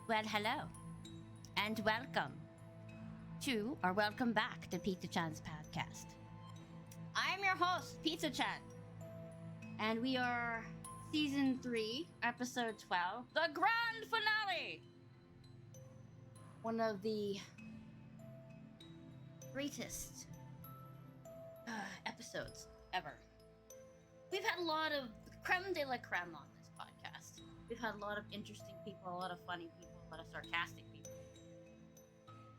Well, hello, and welcome welcome back to Pizzachan's podcast. I'm your host, Pizzachan, and we are Season 3, Episode 12, the grand finale! One of the greatest episodes ever. We've had a lot of creme de la creme on this podcast. We've had a lot of interesting people, a lot of funny people, a lot of sarcastic people.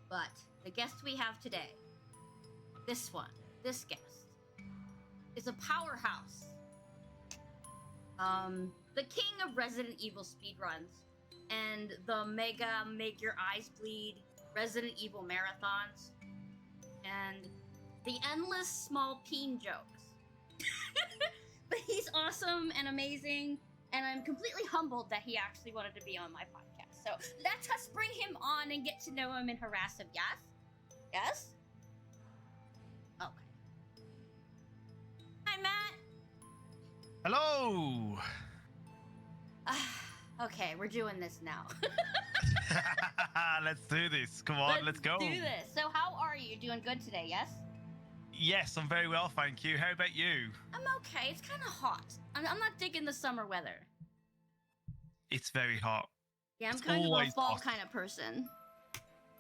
But the guest we have today, this guest, is a powerhouse. The king of Resident Evil speedruns and the mega make your eyes bleed Resident Evil marathons and the endless small peen jokes. But he's awesome and amazing, and I'm completely humbled that he actually wanted to be on my podcast. So let us bring him on and get to know him and harass him. Yes? Yes? Okay. Hi, Matt. Hello. Okay, we're doing this now. Let's do this. Come on, let's go. Do this. So how are you? Doing good today, yes? Yes, I'm very well, thank you. How about you? I'm okay. It's kind of hot. I'm not digging the summer weather. It's very hot. Yeah, I'm It's kind of a always fall hot. kind of person.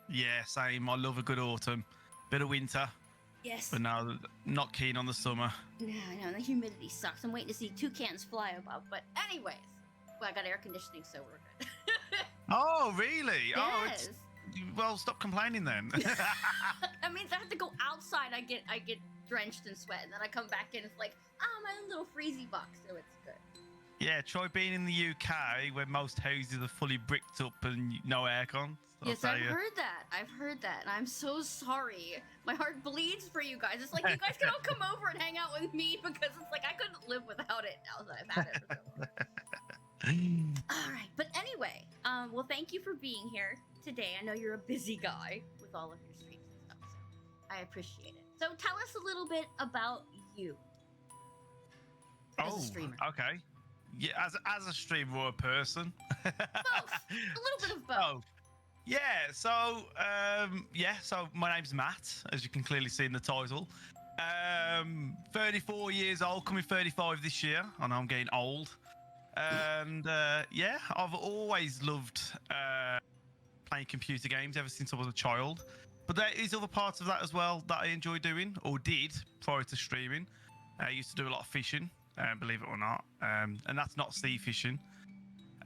Yeah, same. I love a good autumn. Bit of winter, Yes. but no, not keen on the summer. Yeah, I know. The humidity sucks. I'm waiting to see toucans fly above. But anyways, well, I got air conditioning, so we're good. Oh, really? Yes. Oh, well, stop complaining then. That means I have to go outside. I get drenched in sweat, and then I come back in. It's like, my own little freezy box, so it's good. Yeah, try being in the UK where most houses are fully bricked up and no aircon. Yes, I've heard that. And I'm so sorry. My heart bleeds for you guys. It's like you guys can all come over and hang out with me because it's like I couldn't live without it now that I've had it for so long. All right, but anyway, well, thank you for being here today. I know you're a busy guy with all of your streams and stuff, so I appreciate it. So tell us a little bit about you as a streamer. Okay. Yeah, as a streamer or a person. Both. A little bit of both. Oh, yeah. So my name's Matt, as you can clearly see in the title. 34 years old, coming 35 this year. I know I'm getting old. And I've always loved playing computer games ever since I was a child. But there is other parts of that as well that I enjoy doing, or did prior to streaming. I used to do a lot of fishing, believe it or not, and that's not sea fishing.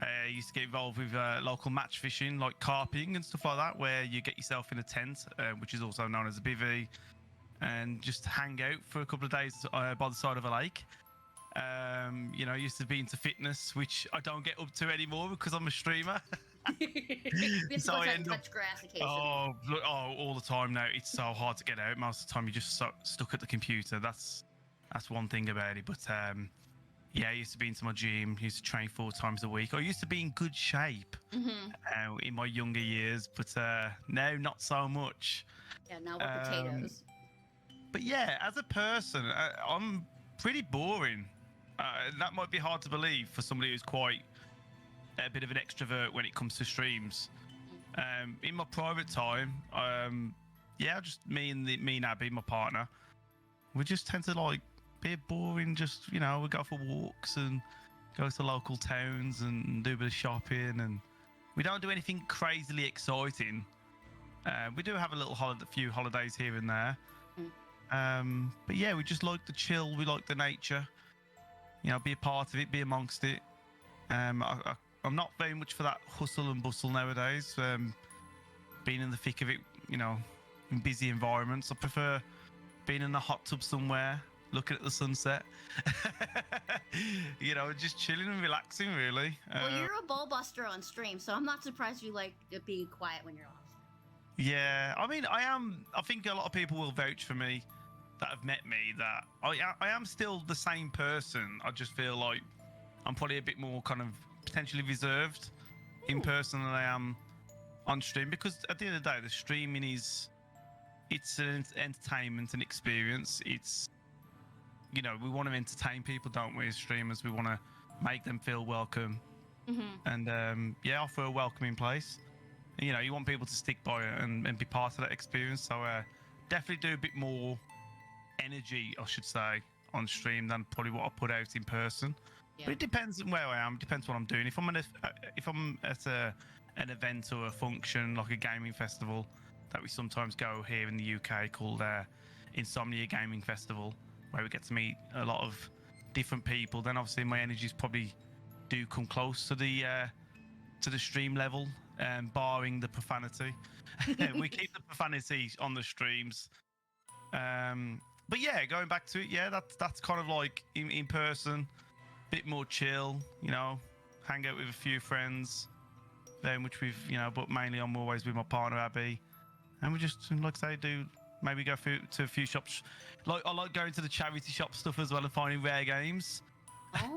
I used to get involved with local match fishing, like carping and stuff like that, where you get yourself in a tent, which is also known as a bivvy, and just hang out for a couple of days by the side of a lake. I used to be into fitness, which I don't get up to anymore because I'm a streamer. So I end up touch grass occasionally. All the time now. It's so hard to get out. Most of the time, you're just stuck at the computer. That's one thing about it. But I used to be into my gym. Used to train 4 times a week. I used to be in good shape in my younger years, but now not so much. Yeah, now we're potatoes. But yeah, as a person, I'm pretty boring. That might be hard to believe for somebody who's quite a bit of an extrovert when it comes to streams. In my private time, just me and Abby, my partner, we just tend to like be boring. Just we go for walks and go to local towns and do a bit of shopping, and we don't do anything crazily exciting. We do have a few holidays here and there. But yeah, we just like the chill. We like the nature. Be a part of it, be amongst it. I'm not very much for that hustle and bustle nowadays. Being in the thick of it, in busy environments. I prefer being in a hot tub somewhere, looking at the sunset. Just chilling and relaxing, really. Well, you're a ball buster on stream, so I'm not surprised you like being quiet when you're on stream. Yeah, I mean, I am. I think a lot of people will vouch for me that have met me that I am still the same person. I just feel like I'm probably a bit more kind of potentially reserved in person than I am on stream, because at the end of the day, the streaming it's an entertainment and experience. It's we want to entertain people, don't we, as streamers? We want to make them feel welcome and offer a welcoming place. You know, you want people to stick by it and be part of that experience. So definitely do a bit more energy, I should say, on stream than probably what I put out in person. Yeah. But it depends on where I am. It depends what I'm doing. If I'm at an event or a function like a gaming festival that we sometimes go here in the UK called Insomnia Gaming Festival, where we get to meet a lot of different people, then obviously my energies probably do come close to the stream level, barring the profanity. We keep the profanity on the streams. But yeah, going back to it, yeah, that's kind of like in person, bit more chill, you know, hang out with a few friends, then which we've, you know, but mainly I'm always with my partner Abby, and we just, like I say, do maybe go to a few shops. Like I like going to the charity shop stuff as well and finding rare games. Oh.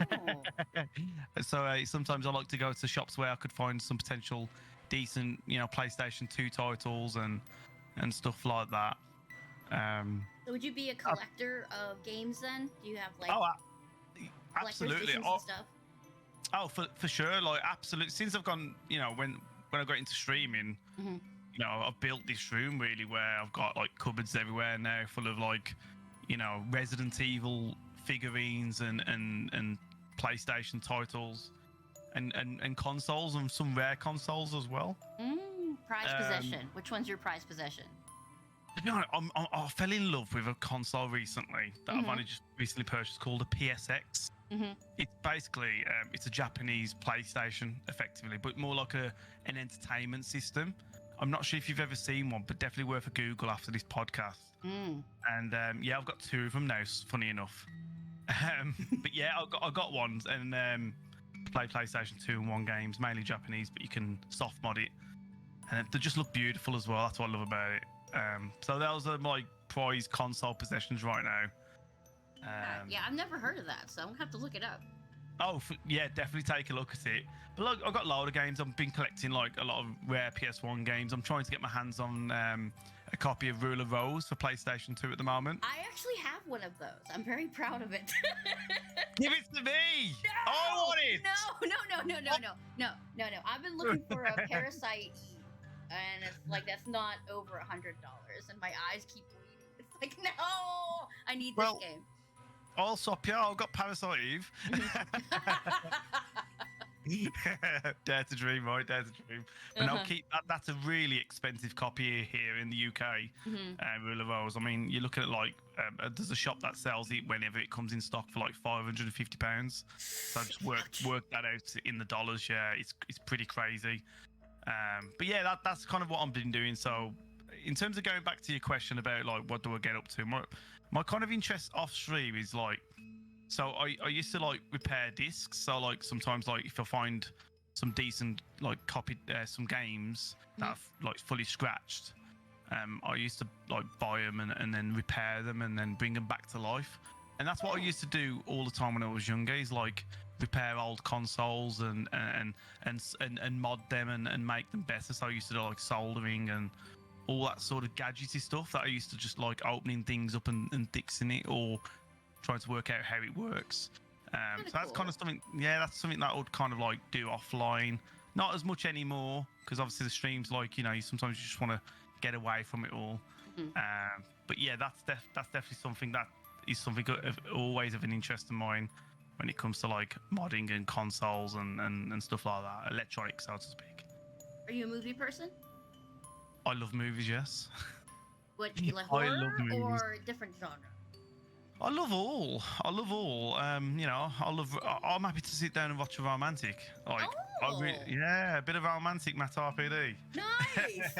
So sometimes I like to go to shops where I could find some potential decent, you know, PlayStation 2 titles and stuff like that. So would you be a collector of games then? Do you have like collector's absolutely. editions and stuff? Oh, for sure. Like, absolutely. Since I've gone, you know, when I got into streaming, you know, I've built this room really where I've got like cupboards everywhere now full of like, you know, Resident Evil figurines and PlayStation titles and consoles and some rare consoles as well. Prized possession. Which one's your prized possession? To be honest, I fell in love with a console recently that I've only just recently purchased called a PSX. It's basically it's a Japanese PlayStation, effectively, but more like an entertainment system. I'm not sure if you've ever seen one, but definitely worth a Google after this podcast. And yeah, I've got two of them now. Funny enough, but yeah, I got ones and play PlayStation 2 and 1 games, mainly Japanese, but you can soft mod it, and they just look beautiful as well. That's what I love about it. So those are my prized console possessions right now. Yeah, I've never heard of that, so I'm gonna have to look it up. Oh, yeah, definitely take a look at it. But look, I've got a load of games. I've been collecting like a lot of rare PS1 games. I'm trying to get my hands on a copy of Rule of Rose for PlayStation 2 at the moment. I actually have one of those. I'm very proud of it. Give it to me! No! I want it! No. I've been looking for a Parasite Eve, and it's like that's not over $100, and my eyes keep bleeding. It's like, no, I need this game. I'll swap you. I've got Parasite Eve. Dare to dream, right? Dare to dream. And I'll keep that. That's a really expensive copy here in the UK. Rule of Rose. I mean, you're looking at like there's a shop that sells it whenever it comes in stock for like £550. So just work that out in the dollars. Yeah, it's pretty crazy. But yeah, that's kind of what I've been doing. So in terms of going back to your question about like what do I get up to, my kind of interest off stream is like, so I used to like repair discs. So like sometimes like if I find some decent like copied some games that are like fully scratched, I used to like buy them and then repair them and then bring them back to life. And that's what I used to do all the time when I was younger. Is like repair old consoles and mod them and make them better. So I used to do like soldering and all that sort of gadgety stuff that I used to just like opening things up and fixing it or trying to work out how it works. So that's kind of something, yeah, that's something that I would kind of like do offline. Not as much anymore because obviously the streams, like, you know, sometimes you just want to get away from it all. But yeah, that's definitely something that is something always of an interest of mine when it comes to like modding and consoles and stuff like that, electronics, so to speak. Are you a movie person? I love movies, yes. What, like horror or different genre? I love all. You know, I'm happy to sit down and watch a romantic. Like, yeah, a bit of romantic MattRPD. Nice.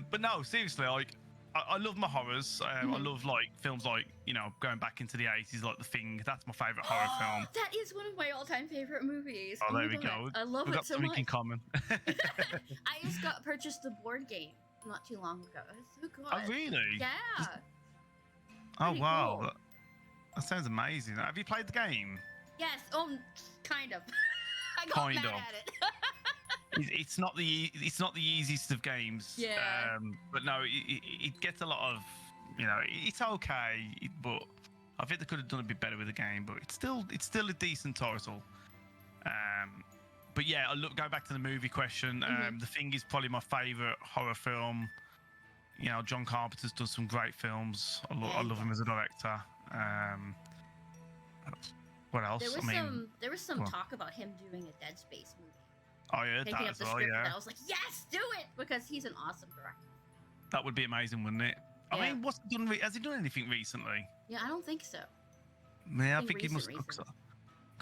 But no, seriously, like, I love my horrors. I love like films like, you know, going back into the 80s, like The Thing. That's my favorite horror film. That is one of my all-time favorite movies. Oh, there we go. I love We've it got so something much. in common. I just purchased the board game not too long ago. It's so good. Oh, really? Yeah. Oh, wow. Cool. That sounds amazing. Have you played the game? Yes. Oh, kind of. I got Kind mad of. at it. It's not the easiest of games. Yeah. But no, it gets a lot of, you know, it's okay, but I think they could have done a bit better with the game. But it's still a decent title. but yeah, I look go back to the movie question. The Thing is probably my favorite horror film. You know, John Carpenter's done some great films. I love him as a director. What else? There was some talk about him doing a Dead Space movie. I heard Thinking that of as the well. script, Yeah, and I was like, yes, do it, because he's an awesome director. that would be amazing, wouldn't it? Yeah. I mean, has he done anything recently? Yeah, I don't think so. Yeah, I think he must. Because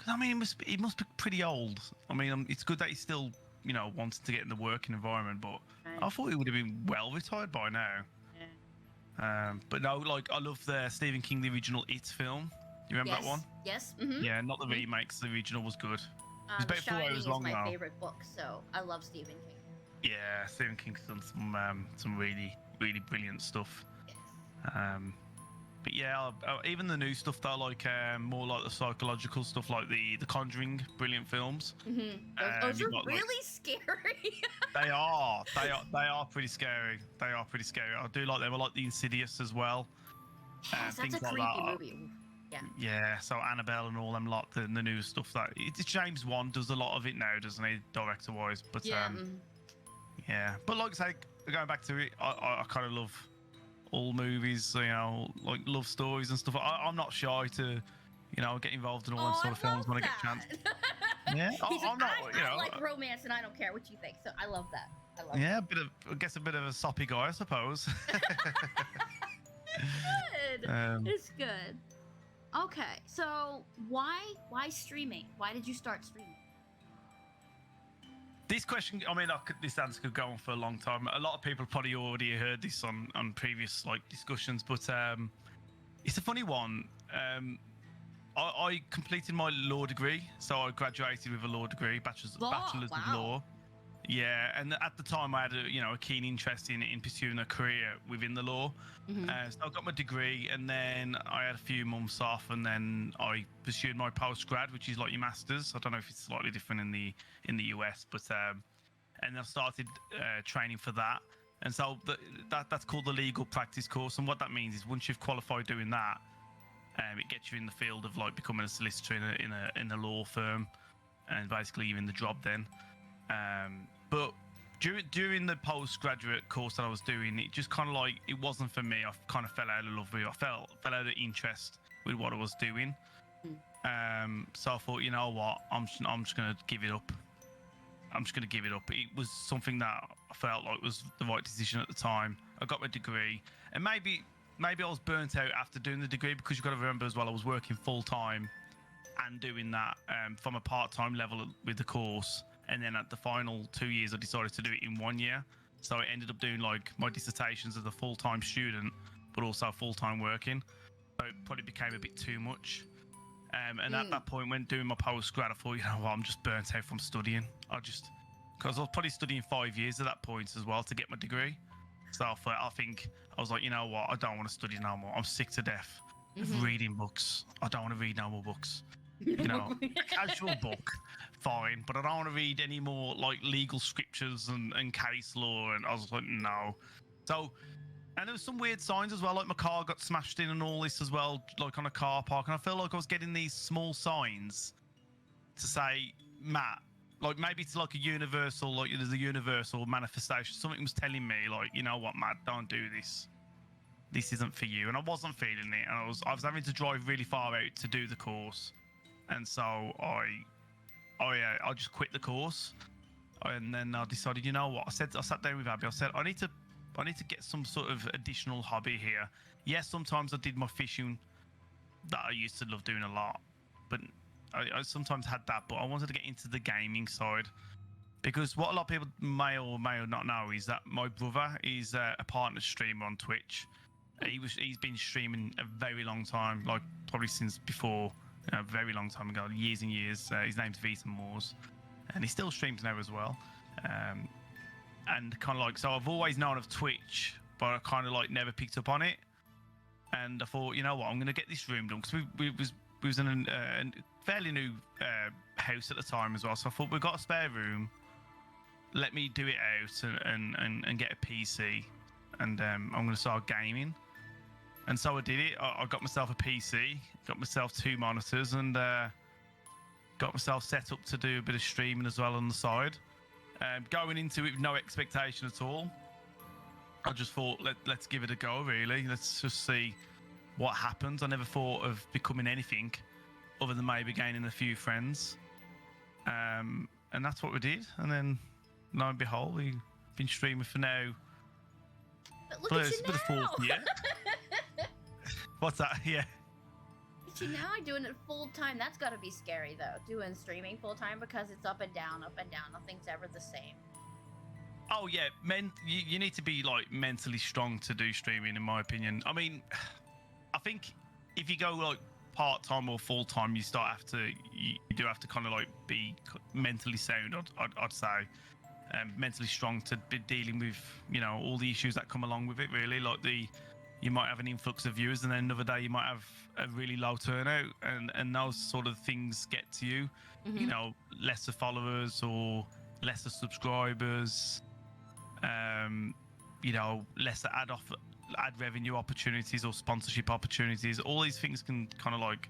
I mean, he must be pretty old. I mean, it's good that he's still, you know, wanting to get in the working environment, but Right. I thought he would have been well retired by now. Yeah. But no, like I love the Stephen King, the original It film. You remember that one? Yes. Yeah, not the remakes. The original was good. It's The about 4 Shining hours is long my now. favorite book, so I love Stephen King. Yeah, Stephen King's done some really brilliant stuff. Yes. But yeah, even the new stuff though, like more like the psychological stuff, like the Conjuring, brilliant films. Those are really scary. They are pretty scary. They are pretty scary. I do like them. I like the Insidious as well. Yes, that's a creepy movie. Yeah. Yeah, so Annabelle and all them lot, the new stuff that it's James Wan does a lot of it now, doesn't he, director wise? But yeah. yeah. But like I say, going back to it, I kind of love all movies, you know, like love stories and stuff. I'm not shy to, you know, get involved in all them sort of films when I get a chance. Yeah, I'm not. I like romance, and I don't care what you think. So I love that. Yeah, a bit of a soppy guy, I suppose. Good. It's good. Okay, so why streaming? Why did you start streaming? This question, I mean, this answer could go on for a long time. A lot of people probably already heard this on previous like discussions, but it's a funny one. I completed my law degree, so I graduated with a law degree, bachelor's of law. Yeah, and at the time I had a keen interest in pursuing a career within the law. So I got my degree, and then I had a few months off, and then I pursued my postgrad, which is like your masters. I don't know if it's slightly different in the US, but and I started training for that. And so that's called the legal practice course. And what that means is once you've qualified doing that, it gets you in the field of like becoming a solicitor in a law firm, and basically you're in the job then. But during the postgraduate course that I was doing, it just kind of like it wasn't for me. I kind of fell out of love with it. I fell out of interest with what I was doing. So I thought, you know what, I'm just gonna give it up. It was something that I felt like was the right decision at the time. I got my degree, and maybe I was burnt out after doing the degree, because you've got to remember as well, I was working full time and doing that from a part-time level with the course. And then at the final 2 years, I decided to do it in 1 year. So I ended up doing like my dissertations as a full-time student, but also full-time working. So it probably became a bit too much. And at that point, when doing my postgrad, I thought, you know what, I'm just burnt out from studying. Because I was probably studying 5 years at that point as well to get my degree. So I think I was like, you know what, I don't want to study no more. I'm sick to death of reading books. I don't want to read no more books. You know, a casual book, fine, but I don't want to read any more like legal scriptures and case law. And I was like, no. So, and there was some weird signs as well, like my car got smashed in and all this as well, like on a car park. And I felt like I was getting these small signs to say, Matt, like maybe it's like a universal, like there's a universal manifestation. Something was telling me, like, you know what, Matt, don't do this. This isn't for you. And I wasn't feeling it. And I was having to drive really far out to do the course. And so I just quit the course, and then I decided, you know what? I sat down with Abby. I said, I need to get some sort of additional hobby here. Yes, sometimes I did my fishing that I used to love doing a lot, but I sometimes had that. But I wanted to get into the gaming side, because what a lot of people may or not know is that my brother is a partner streamer on Twitch. He's been streaming a very long time, like probably since before. A very long time ago, years and years. His name's Vita Moores, and he still streams now as well. And kind of like, so I've always known of Twitch, but I kind of like never picked up on it. And I thought, you know what, I'm going to get this room done, because we was in a fairly new house at the time as well. So I thought, we've got a spare room. Let me do it out and get a PC, and I'm going to start gaming. And so I did it. I got myself a PC, got myself 2 monitors, and got myself set up to do a bit of streaming as well on the side. Going into it with no expectation at all. I just thought, let's give it a go, really. Let's just see what happens. I never thought of becoming anything other than maybe gaining a few friends. And that's what we did. And then, lo and behold, we've been streaming for now. But look at you now! Fourth year. What's that? Yeah. See, now I'm doing it full time. That's got to be scary, though, doing streaming full time, because it's up and down, up and down. Nothing's ever the same. Oh yeah, you need to be like mentally strong to do streaming, in my opinion. I mean, I think if you go like part time or full time, you do have to kind of like be mentally sound. I'd say, mentally strong to be dealing with all the issues that come along with it. Really, like you might have an influx of viewers, and then another day you might have a really low turnout, and those sort of things get to you. Mm-hmm. Lesser followers or lesser subscribers. Lesser ad revenue opportunities or sponsorship opportunities. All these things can kind of like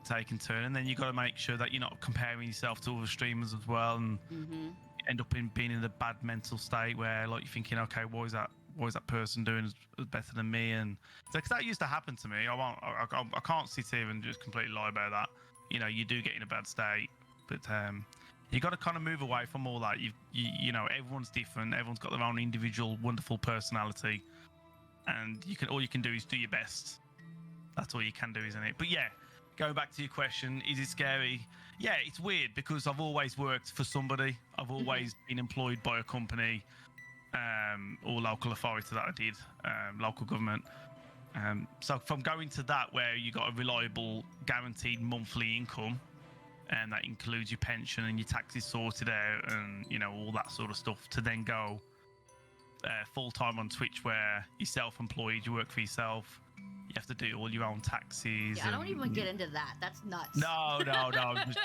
take and turn, and then you got to make sure that you're not comparing yourself to other streamers as well, and end up being in a bad mental state where like you're thinking, okay, why is that person doing as better than me? And because that used to happen to me. I can't sit here and just completely lie about that. You do get in a bad state, but you got to kind of move away from all that. Everyone's different. Everyone's got their own individual, wonderful personality, and all you can do is do your best. That's all you can do, isn't it? But yeah, going back to your question, is it scary? Yeah, it's weird because I've always worked for somebody. I've always been employed by a company, or local authority that I did, local government. So from going to that, where you got a reliable, guaranteed monthly income, and that includes your pension and your taxes sorted out and all that sort of stuff, to then go full-time on Twitch where you're self-employed, you work for yourself, you have to do all your own taxes. Yeah, I don't even get into that. That's nuts. No.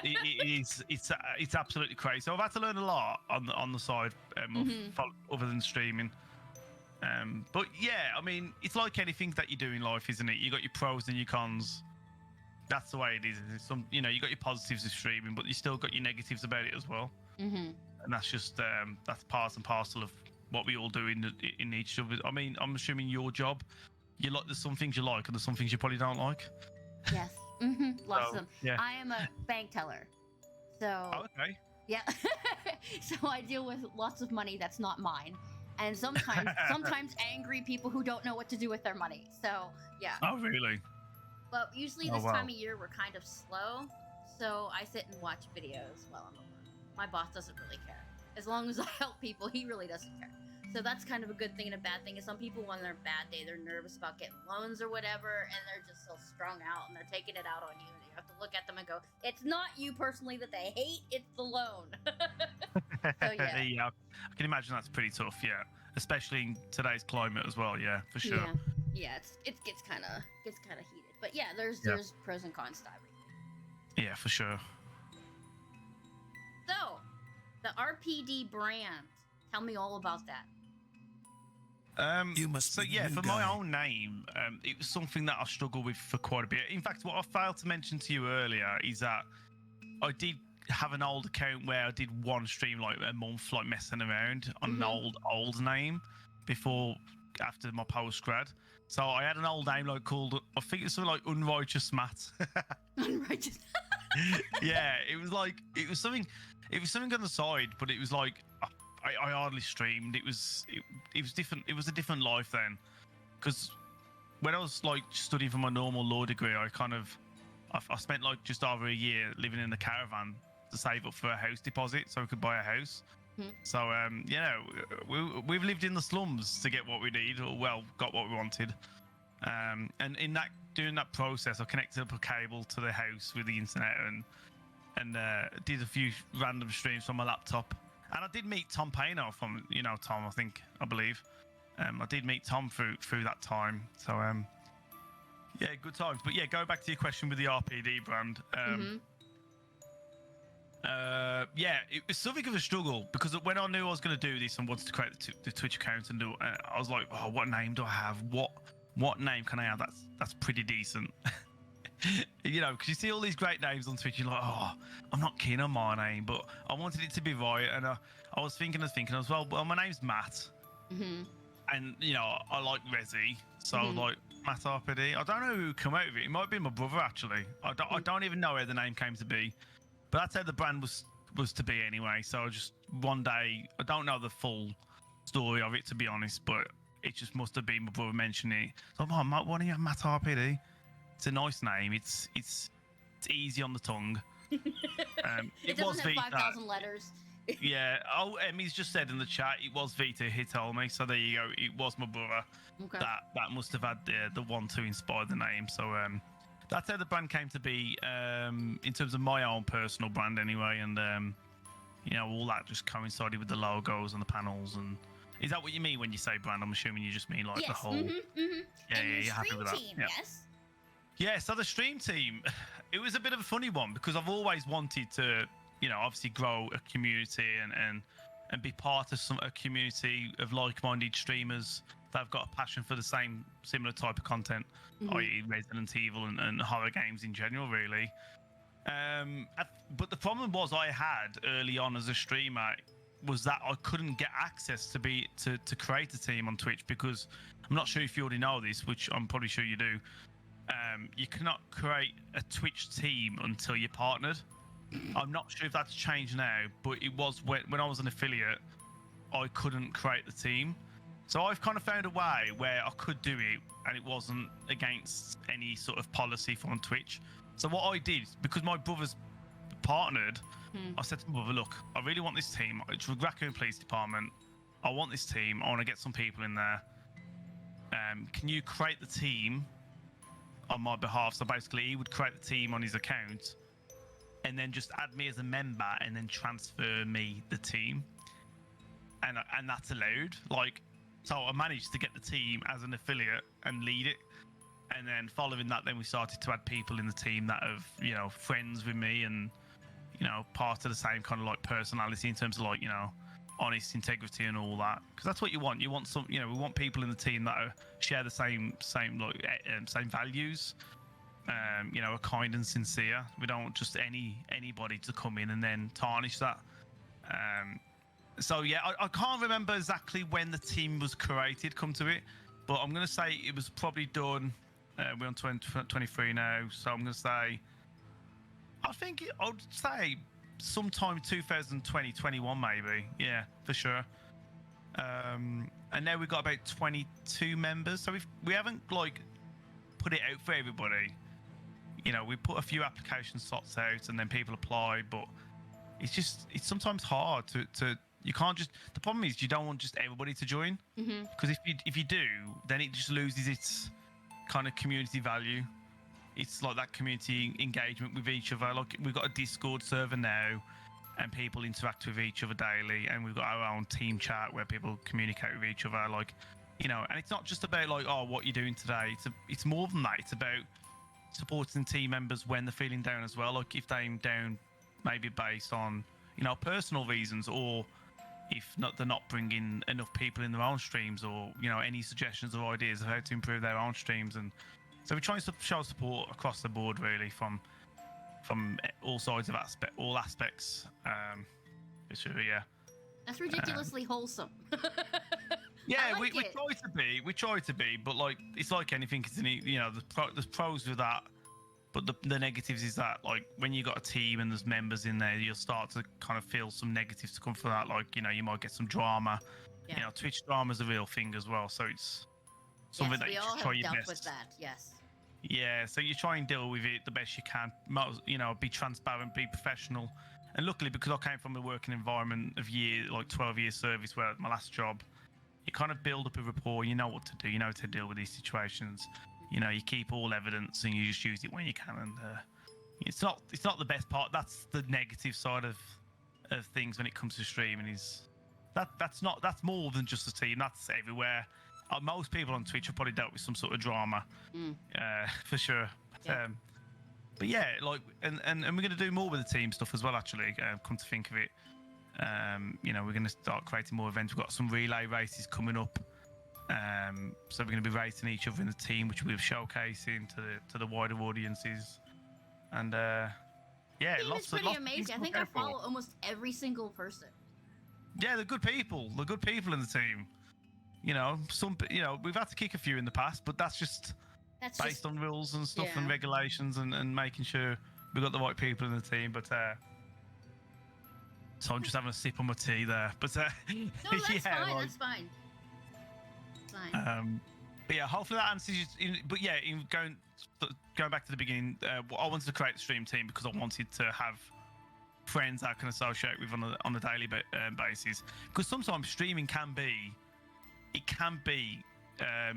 It's absolutely crazy. So I've had to learn a lot on the side, other than streaming. But yeah, I mean, it's like anything that you do in life, isn't it? You got your pros and your cons. That's the way it is. You got your positives of streaming, but you still got your negatives about it as well. And that's just that's part and parcel of what we all do in each other. I mean, I'm assuming your job, there's some things you like, and there's some things you probably don't like. Yes. Lots of them. Yeah. I am a bank teller, so. Oh, okay. Yeah. So I deal with lots of money that's not mine, and sometimes angry people who don't know what to do with their money. So yeah. Oh really? But usually this time of year we're kind of slow, so I sit and watch videos while I'm at work. My boss doesn't really care. As long as I help people, he really doesn't care. So that's kind of a good thing and a bad thing. Is some people, when they're bad day, they're nervous about getting loans or whatever, and they're just so strung out, and they're taking it out on you. And you have to look at them and go, it's not you personally that they hate, it's the loan. So yeah. Yeah, I can imagine that's pretty tough, yeah. Especially in today's climate as well, yeah, for sure. Yeah, it gets kind of heated. But yeah, there's pros and cons to everything. Yeah, for sure. So, the RPD brand. Tell me all about that. For my own name, it was something that I struggled with for quite a bit. In fact, what I failed to mention to you earlier is that I did have an old account where I did one stream like a month, like messing around on an old name after my postgrad. So I had an old name called, I think it's something like Unrighteous Matt. Unrighteous. Yeah, it was something on the side, but it was like I hardly streamed. It was different. It was a different life then, because when I was like studying for my normal law degree, I spent like just over a year living in a caravan to save up for a house deposit so I could buy a house. So we've lived in the slums to get what we need, or got what we wanted. And during that process, I connected up a cable to the house with the internet and did a few random streams from my laptop. And I did meet Tom Payno from Tom, I believe. I did meet Tom through that time. So yeah, good times. But yeah, go back to your question with the RPD brand. Yeah, it was something of a struggle, because when I knew I was going to do this and wanted to create the Twitch account and I was like, oh, what name do I have? What name can I have that's pretty decent? You know, because you see all these great names on Twitch, you're like, oh, I'm not keen on my name, but I wanted it to be right. And I was thinking as well, well, my name's Matt. Mm-hmm. And, you know, I like Resi. So, Mhm. like, MattRPD. I don't know who came out of it. It might be my brother, actually. I don't even know how the name came to be. But that's how the brand was to be anyway. So, just one day, I don't know the full story of it, to be honest, but it just must have been my brother mentioning it. So, oh, Matt, why don't you have MattRPD? It's a nice name. It's easy on the tongue. It was doesn't have Vita. 5,000 letters. Yeah. Oh, Emmy's just said in the chat it was Vita. He told me. So there you go. It was my brother. Okay. That must have had the one to inspire the name. So that's how the brand came to be. In terms of my own personal brand, anyway, and you know, all that just coincided with the logos and the panels. And is that what you mean when you say brand? I'm assuming you just mean like Yes. the whole. Mm-hmm, mm-hmm. Yeah, And yeah, your you're happy stream with that. team, Yeah. yes. Yeah, so the stream team, it was a bit of a funny one because I've always wanted to, you know, obviously grow a community and be part of a community of like-minded streamers that have got a passion for the similar type of content, Mhm. i.e. Resident Evil and horror games in general, really. But the problem was I had early on as a streamer was that I couldn't get access to create a team on Twitch because I'm not sure if you already know this, which I'm probably sure you do. You cannot create a Twitch team until you're partnered. I'm not sure if that's changed now, but it was when I was an affiliate, I couldn't create the team. So I've kind of found a way where I could do it and it wasn't against any sort of policy from Twitch. So what I did, because my brother's partnered, I said to my brother, look, I really want this team. It's Raccoon Police Department. I want this team. I want to get some people in there. Can you create the team on my behalf? So basically he would create the team on his account and then just add me as a member and then transfer me the team, and that's allowed. Like, so I managed to get the team as an affiliate and lead it, and then following that, then we started to add people in the team that have, you know, friends with me and, you know, part of the same kind of like personality in terms of like, you know, honest integrity and all that, because that's what you want. You want some, you know, we want people in the team that share the same like same values. You know, are kind and sincere. We don't want just anybody to come in and then tarnish that. So yeah, I can't remember exactly when the team was created, come to it, but I'm going to say it was probably done. We're on 2023 now, so I'm going to say, I would say sometime 2020, 21 maybe. Yeah, for sure. And now we've got about 22 members, so we haven't like put it out for everybody. You know, we put a few application slots out and then people apply, but it's sometimes hard to you can't just, the problem is you don't want just everybody to join, because if you do, then it just loses its kind of community value. It's like that community engagement with each other. Like, we've got a Discord server now and people interact with each other daily, and we've got our own team chat where people communicate with each other, like, you know. And it's not just about like, oh, what you're doing today. It's more than that. It's about supporting team members when they're feeling down as well. Like, if they're down, maybe based on, you know, personal reasons, or if not, they're not bringing enough people in their own streams, or, you know, any suggestions or ideas of how to improve their own streams. And so we're trying to show support across the board, really, from all sides of all aspects. Sure, yeah. That's ridiculously wholesome. Yeah, like we try to be, but like, it's like anything, isn't it? You know, there's pros with that, but the negatives is that, like, when you got a team and there's members in there, you'll start to kind of feel some negatives to come from that. Like, you know, you might get some drama. Yeah. You know, Twitch drama is a real thing as well, so it's something that you just try your best. With that. Yes. Yeah, so you try and deal with it the best you can. You know, be transparent, be professional. And luckily, because I came from a working environment of 12 years service, where my last job, you kind of build up a rapport. You know what to do. You know how to deal with these situations. You know, you keep all evidence and you just use it when you can. And it's not the best part. That's the negative side of things when it comes to streaming. Is that's more than just a team. That's everywhere. Most people on Twitch have probably dealt with some sort of drama, for sure. Yeah. But yeah, like, and we're going to do more with the team stuff as well, actually, come to think of it. You know, we're going to start creating more events. We've got some relay races coming up So we're going to be rating each other in the team, which we're showcasing to the wider audiences. And yeah, The team is pretty of things amazing. to I think I prepare for. follow almost every single person. Yeah, they're good people. They're good people in the team. We've had to kick a few in the past, but that's just That's based just on rules and stuff yeah. and regulations and making sure we've got the right people in the team. But so I'm just having a sip on my tea there. But no, that's fine. like, That's fine. It's fine. But yeah, hopefully that answers you. But yeah, going back to the beginning, I wanted to create the stream team because I wanted to have friends I can associate with on a daily basis. Because sometimes streaming can be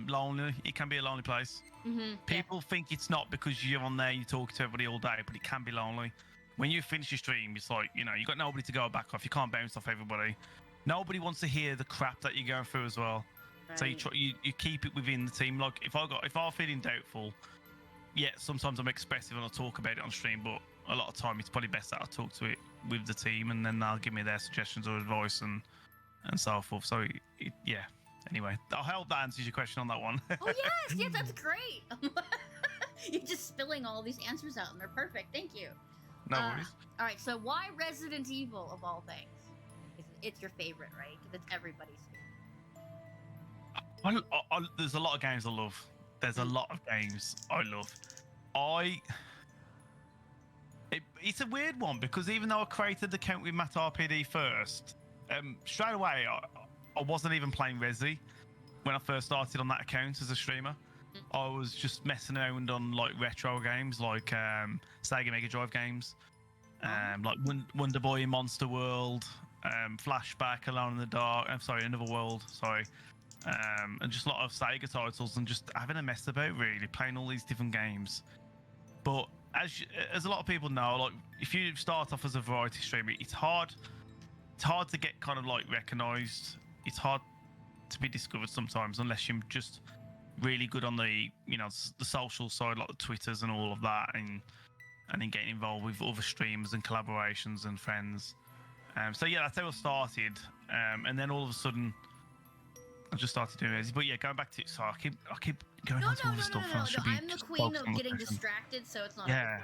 lonely. It can be a lonely place. People think it's not because you're on there, you talk to everybody all day, but it can be lonely. When you finish your stream, it's like, you got nobody to go back off. You can't bounce off everybody. Nobody wants to hear the crap that you're going through as well. Right. So you keep it within the team. Like if I'm feeling doubtful, yeah, sometimes I'm expressive and I'll talk about it on stream, but a lot of time it's probably best that I talk to it with the team and then they'll give me their suggestions or advice and so forth. So yeah. Anyway, I hope that answers your question on that one. Oh yes, that's great. You're just spilling all these answers out and they're perfect. Thank you. No worries. All right, so why Resident Evil of all things? It's your favorite, right? Because it's everybody's favorite. There's a lot of games I love. There's a lot of games I love. It's a weird one because even though I created the account with MattRPD first, straight away I wasn't even playing Resi when I first started on that account as a streamer. I was just messing around on like retro games, like Sega Mega Drive games, like Wonder Boy, Monster World, Flashback, Alone in the Dark. I'm sorry, Another World. Sorry, and just a lot of Sega titles, and just having a mess about really playing all these different games. But as a lot of people know, like if you start off as a variety streamer, it's hard. It's hard to get kind of like recognised. It's hard to be discovered sometimes unless you're just really good on the the social side, like the Twitters and all of that, and then getting involved with other streamers and collaborations and friends. So yeah, that's how I started, and then all of a sudden I just started doing it. But yeah, going back to it, so I keep going on to all the stuff. No. I'm the queen of getting distracted, so it's not. Yeah.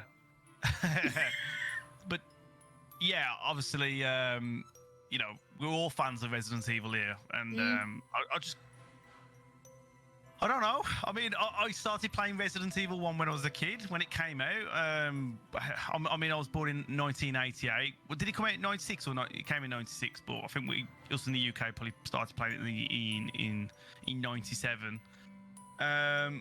But yeah, obviously, we're all fans of Resident Evil here, and I don't know. I mean, I started playing Resident Evil 1 when I was a kid, when it came out. I mean, I was born in 1988. Well, did it come out in 96 or not? It came in 96, but I think us in the UK probably started playing it in 97.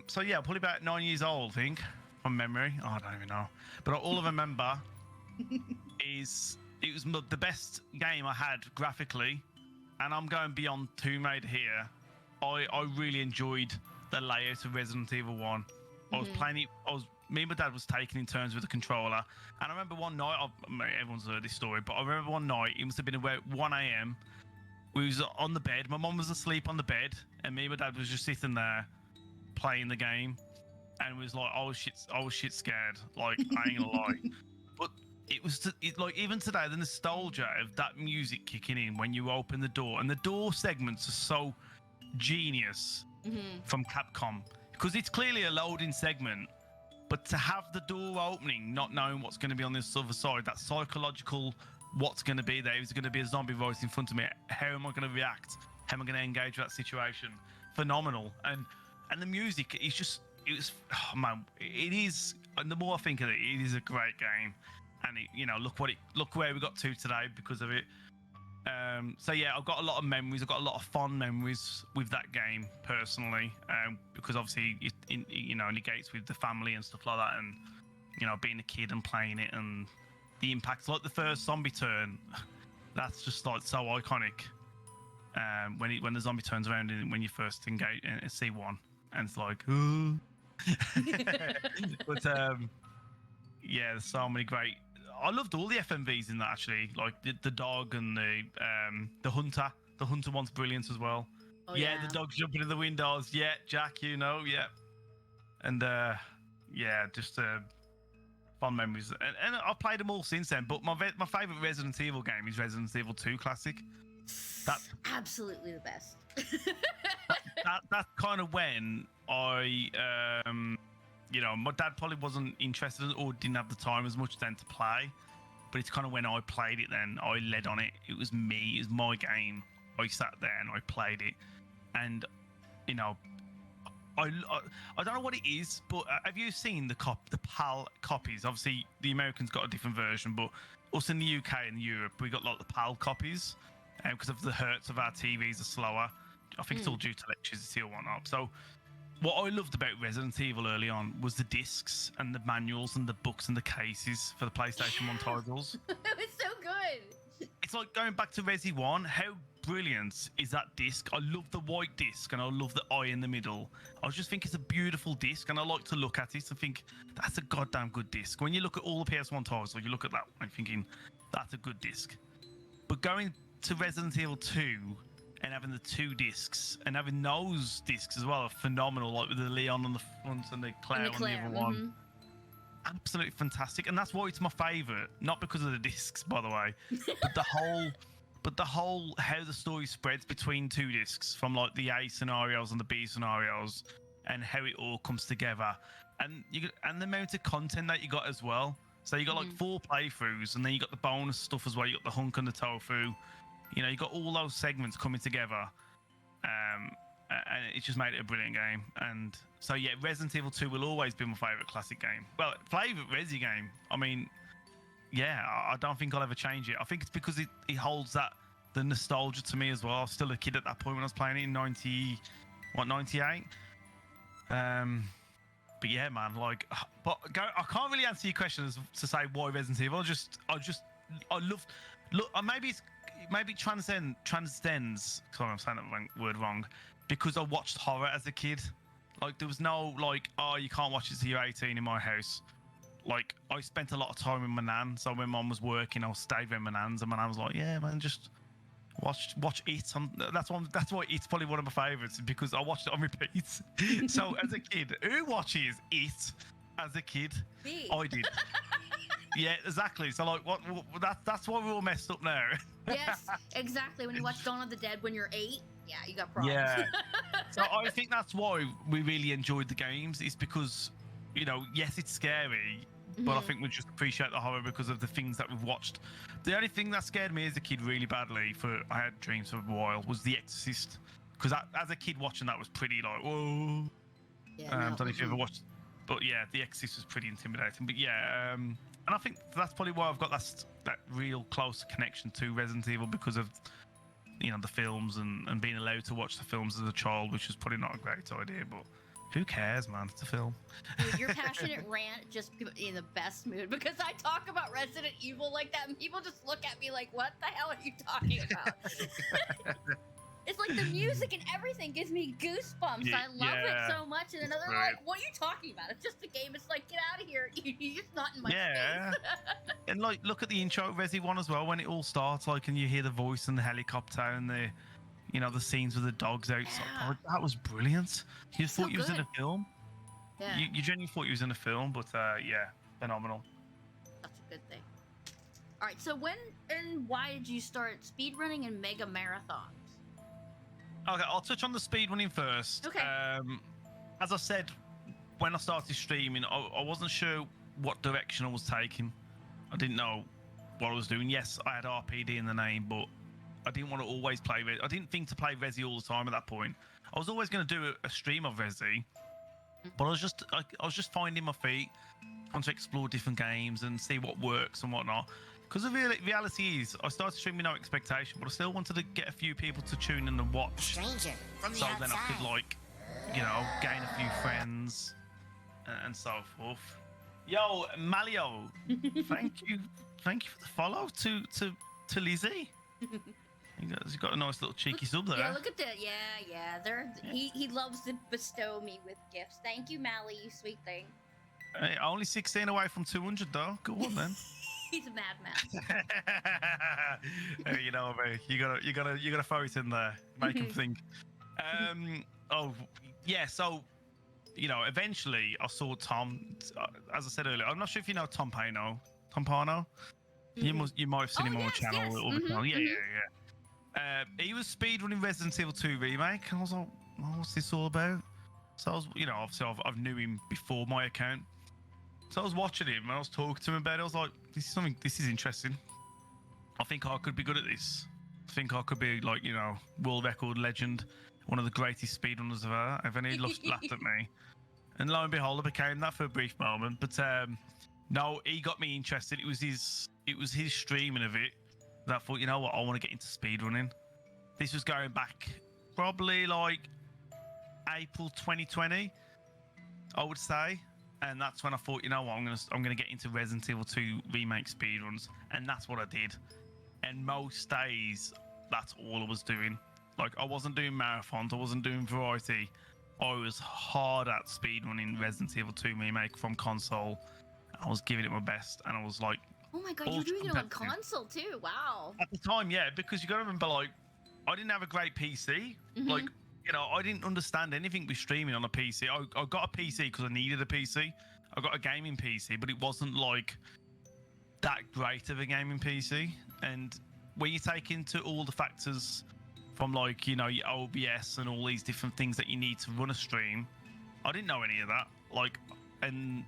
So yeah, probably about 9 years old, I think, from memory. Oh, I don't even know. But all I remember is it was the best game I had graphically, and I'm going beyond Tomb Raider here. I really enjoyed the layout of Resident Evil 1. I was playing it. Me and my dad was taking in turns with the controller, and I remember one night. Everyone's heard this story, but I remember one night. It must have been about 1 a.m. We was on the bed. My mum was asleep on the bed, and me and my dad was just sitting there playing the game, and it was like I was shit scared. Like I ain't gonna lie, but it was like even today the nostalgia of that music kicking in when you open the door, and the door segments are so genius from Capcom because it's clearly a loading segment, but to have the door opening, not knowing what's going to be on this other side, that psychological what's going to be there, is going to be a zombie voice in front of me, how am I going to react, how am I going to engage with that situation? Phenomenal. And the music is just, it is, and the more I think of it, it is a great game, and look where we got to today because of it. So yeah, I've got a lot of memories. I've got a lot of fond memories with that game personally, because obviously it negates with the family and stuff like that, and being a kid and playing it and the impact. Like the first zombie turn, that's just like so iconic. When the zombie turns around and when you first engage and see one, and it's like, ooh. But yeah, there's so many great. I loved all the FMVs in that actually, like the dog and the hunter. The hunter one's brilliant as well. Oh, yeah, the dog's jumping in the windows. Yeah, Jack, yeah. And yeah, just fun memories. And I've played them all since then. But my favorite Resident Evil game is Resident Evil 2 Classic. That's absolutely the best. that's kind of when I, my dad probably wasn't interested or didn't have the time as much then to play. But it's kind of when I played it then, I led on it. It was me, it was my game. I sat there and I played it. And, I don't know what it is, but have you seen the PAL copies? Obviously, the Americans got a different version, but us in the UK and Europe, we got like the PAL copies because of the hertz of our TVs are slower. I think it's all due to electricity or whatnot. So what I loved about Resident Evil early on was the discs and the manuals and the books and the cases for the PlayStation 1 titles. It was so good. It's like going back to Resi 1. How brilliant is that disc? I love the white disc and I love the eye in the middle. I just think it's a beautiful disc and I like to look at it and think that's a goddamn good disc. When you look at all the PS1 titles, you look at that one thinking that's a good disc. But going to Resident Evil 2 and having the 2 discs and having those discs as well are phenomenal, like with the Leon on the front and the Claire on the other one. Absolutely fantastic, and that's why it's my favorite. Not because of the discs, by the way, but the whole how the story spreads between 2 discs, from like the A scenarios and the B scenarios, and how it all comes together, and the amount of content that you got as well. So you got like 4 playthroughs, and then you got the bonus stuff as well. You got the hunk and the tofu. You got all those segments coming together. And it just made it a brilliant game. And so, yeah, Resident Evil 2 will always be my favourite classic game. Well, favourite Resi game. I mean, yeah, I don't think I'll ever change it. I think it's because it holds the nostalgia to me as well. I was still a kid at that point when I was playing it in 98? But yeah, man, like, I can't really answer your question as to say why Resident Evil. I love, look, maybe transcends. Sorry, I'm saying that word wrong. Because I watched horror as a kid. Like, there was no, like, oh, you can't watch it till you're 18 in my house. Like, I spent a lot of time with my nan. So when mum was working, I stayed with my nan's. And my nan was like, yeah, man, just watch it. That's why it's probably one of my favourites, because I watched it on repeat. So as a kid, who watches it as a kid? Me. I did. Yeah, exactly. So, like, that's why we're all messed up now. Yes, exactly. When you watch Dawn of the Dead when you're 8, yeah, you got problems. Yeah. So I think that's why we really enjoyed the games. It's because, yes, it's scary, but I think we just appreciate the horror because of the things that we've watched. The only thing that scared me as a kid really badly, I had dreams for a while, was The Exorcist. Because as a kid watching that was pretty like, whoa. Yeah, I don't know if you ever watched, but yeah, The Exorcist was pretty intimidating. But yeah, and I think that's probably why I've got that real close connection to Resident Evil, because of the films and being allowed to watch the films as a child, which was probably not a great idea, but who cares, man? It's a film. Dude, your passionate rant just put me in the best mood, because I talk about Resident Evil like that and people just look at me like, what the hell are you talking about? It's like the music and everything gives me goosebumps. I love it so much. And another like, what are you talking about? It's just a game. It's like, get out of here. You're just not in my space. And like, look at the intro of Resi 1 as well, when it all starts, like, and you hear the voice and the helicopter and the scenes with the dogs outside. Yeah. Oh, that was brilliant. You thought you was in a film. Yeah. You genuinely thought you was in a film, but yeah, phenomenal. That's a good thing. All right, so when and why did you start speedrunning and mega marathons? Okay, I'll touch on the speedrunning first. Okay. As I said, when I started streaming, I wasn't sure what direction I was taking. I didn't know what I was doing. Yes, I had RPD in the name, but I didn't want to always play Resi. I didn't think to play Resi all the time at that point. I was always going to do a stream of Resi, but I was just finding my feet, trying to explore different games and see what works and whatnot. Because the reality is, I started streaming no expectation, but I still wanted to get a few people to tune in and watch. Stranger from the so outside. then I could, like, gain a few friends and so forth. Yo, Malio, thank you for the follow to Lizzie. He's got a nice little cheeky sub there. Yeah, look at that. Yeah. He loves to bestow me with gifts. Thank you, Mally, you sweet thing. Hey, only 16 away from 200 though. Go on then. He's a madman. Hey, you gotta throw it in there, make him think. Oh yeah, so eventually I saw Tom. As I said earlier, I'm not sure if you know Tom Pano. Tom Pano. You might have seen him on the channel a little bit. Yeah. He was speedrunning Resident Evil 2 remake, and I was like, oh, what's this all about? So I was, obviously I've knew him before my account. So I was watching him and I was talking to him about it. I was like, this is interesting. I think I could be good at this. I think I could be like, world record legend, one of the greatest speedrunners ever. And he laughed at me. And lo and behold, I became that for a brief moment. But no, he got me interested. It was his streaming of it that I thought, you know what, I want to get into speedrunning. This was going back probably like April 2020, I would say. And that's when I thought, you know what, I'm gonna get into Resident Evil 2 remake speedruns, and that's what I did. And most days, that's all I was doing. Like, I wasn't doing marathons, I wasn't doing variety. I was hard at speedrunning Resident Evil 2 remake from console. I was giving it my best, and I was like, oh my god, you're doing it on console too! Wow. At the time, yeah, because you got to remember, like, I didn't have a great PC. Like, I didn't understand anything with streaming on a PC. I got a PC because I needed a PC. I got a gaming PC, but it wasn't like that great of a gaming PC. And when you take into all the factors from like, your OBS and all these different things that you need to run a stream, I didn't know any of that. Like, and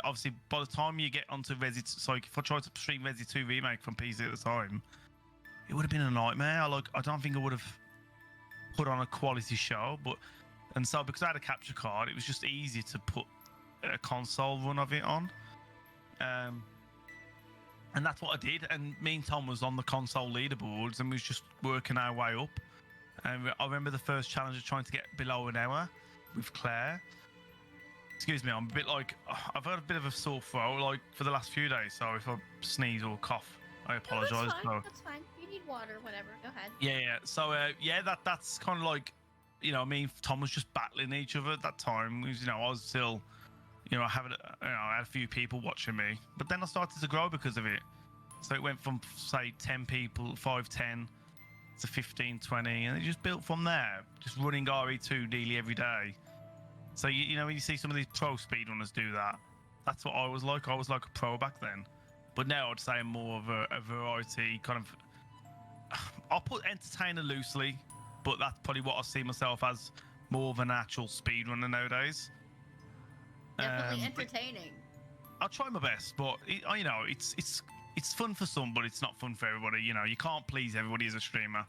obviously by the time you get onto if I tried to stream Resi 2 remake from PC at the time, it would have been a nightmare. I don't think I would have put on a quality show, and so because I had a capture card, it was just easy to put a console run of it on, and that's what I did. And me and Tom was on the console leaderboards, and we was just working our way up. And I remember the first challenge of trying to get below an hour with Claire. Excuse me, I'm a bit like, I've had a bit of a sore throat like for the last few days, so if I sneeze or cough, I apologise. No, that's fine. You need water, whatever. Go ahead. Yeah. So that's kind of like, me and Tom was just battling each other at that time. Because, I was still, I had a few people watching me, but then I started to grow because of it. So it went from say 10 people, 5, 10 to 15, 20, and it just built from there. Just running RE2 nearly every day. So when you see some of these pro speedrunners do that, that's what I was like. I was like a pro back then. But now I'd say I'm more of a variety kind of. I'll put entertainer loosely, but that's probably what I see myself as, more of an actual speedrunner nowadays. Definitely entertaining. I'll try my best, but it's fun for some, but it's not fun for everybody. You can't please everybody as a streamer.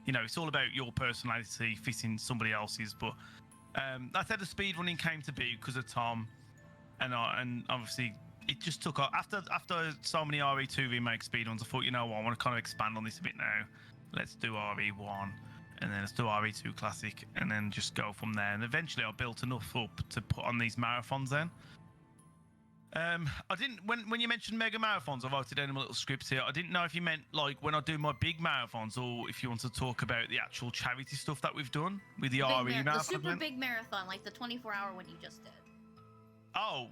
It's all about your personality fitting somebody else's. But that's how the speedrunning came to be because of Tom, and obviously. It just took off after so many RE2 remake speedruns. I thought, I want to kind of expand on this a bit now. Let's do RE1, and then let's do RE2 Classic, and then just go from there. And eventually, I built enough up to put on these marathons. Then, I didn't. When you mentioned mega marathons, I wrote it down in my little script here. I didn't know if you meant like when I do my big marathons, or if you want to talk about the actual charity stuff that we've done with the RE marathon. The super big marathon, like the 24-hour one you just did. Oh,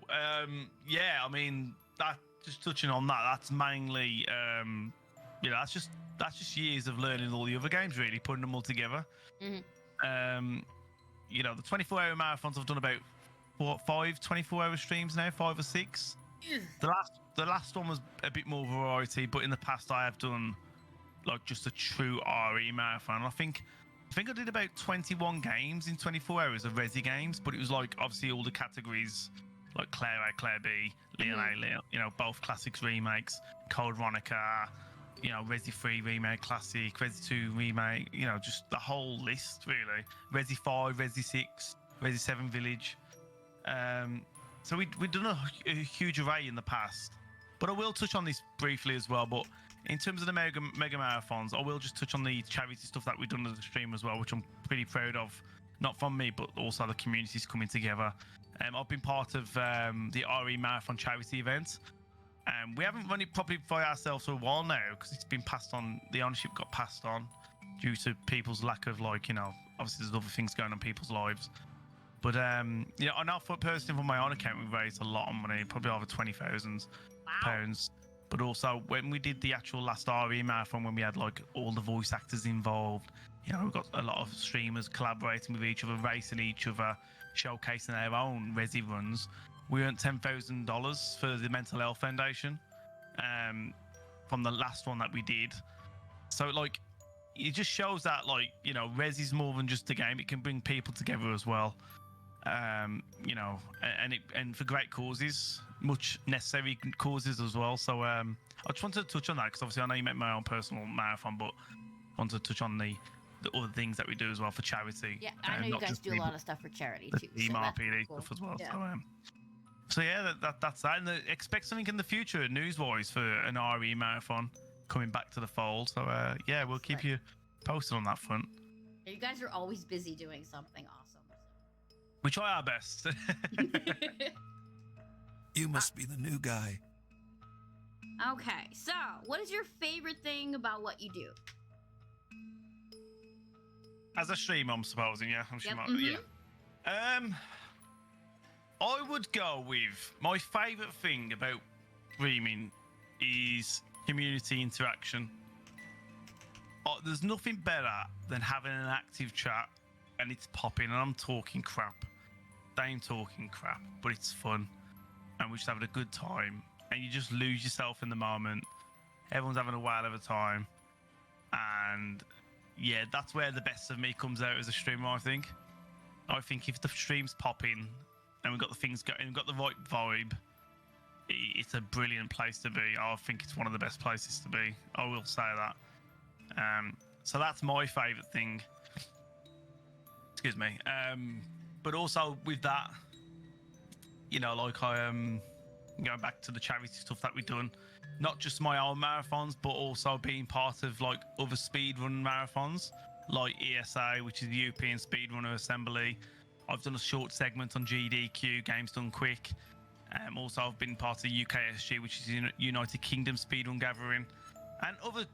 yeah. I mean, that just touching on that. That's mainly, that's just years of learning all the other games, really, putting them all together. The 24-hour marathons, I've done about 5 24-hour streams now, 5 or 6. The last one was a bit more variety, but in the past I have done like just a true RE marathon. I think I did about 21 games in 24 hours of Resi games, but it was like obviously all the categories. Like Claire A, Claire B, Leon A, Leon, both classics remakes, Code Veronica, Resi 3 remake, classic, Resi 2 remake, just the whole list really. Resi 5, Resi 6, Resi 7 Village. So we've done a huge array in the past. But I will touch on this briefly as well. But in terms of the mega marathons, I will just touch on the charity stuff that we've done as a stream as well, which I'm pretty proud of. Not from me, but also the communities coming together. I've been part of the RE Marathon charity event. We haven't run it properly by ourselves for a while now because it's been passed on. The ownership got passed on due to people's lack of obviously there's other things going on in people's lives. But I know personally from my own account we raised a lot of money, probably over £20,000. But also when we did the actual last RE Marathon, when we had like all the voice actors involved, we've got a lot of streamers collaborating with each other, racing each other, showcasing their own Resi runs. We earned $10,000 for the Mental Health Foundation from the last one that we did. So it just shows that, like, you know, Res is more than just a game. It can bring people together as well. You know, and for great causes, much necessary causes as well. So I just wanted to touch on that because obviously I know you meant my own personal marathon, but I wanted to touch on the other things that we do as well for charity. Yeah, I know you guys do a lot of stuff for charity too. The So that's RPD cool. stuff as well. Yeah. So yeah, that's that. And expect something in the future, news-wise, for an RE marathon coming back to the fold. So yeah, we'll keep you posted on that front. You guys are always busy doing something awesome. We try our best. You must be the new guy. Okay, so what is your favorite thing about what you do? As a streamer, I'm supposing, yeah. Yep, Yeah. I would go with my favourite thing about streaming is community interaction. There's nothing better than having an active chat and it's popping and I'm talking crap. They ain't talking crap, but it's fun and we're just having a good time and you just lose yourself in the moment. Everyone's having a whale of a time, and yeah, that's where the best of me comes out as a streamer. I think if the stream's popping and we've got the things going, we've got the right vibe, it's a brilliant place to be. I think it's one of the best places to be. I will say that. So that's my favourite thing. Excuse me. But also with that, you know, like I going back to the charity stuff that we've done, not just my own marathons, but also being part of like other speedrun marathons, like ESA, which is the European Speedrunner Assembly. I've done a short segment on GDQ, Games Done Quick. Also, I've been part of UKSG, which is United Kingdom Speedrun Gathering, and other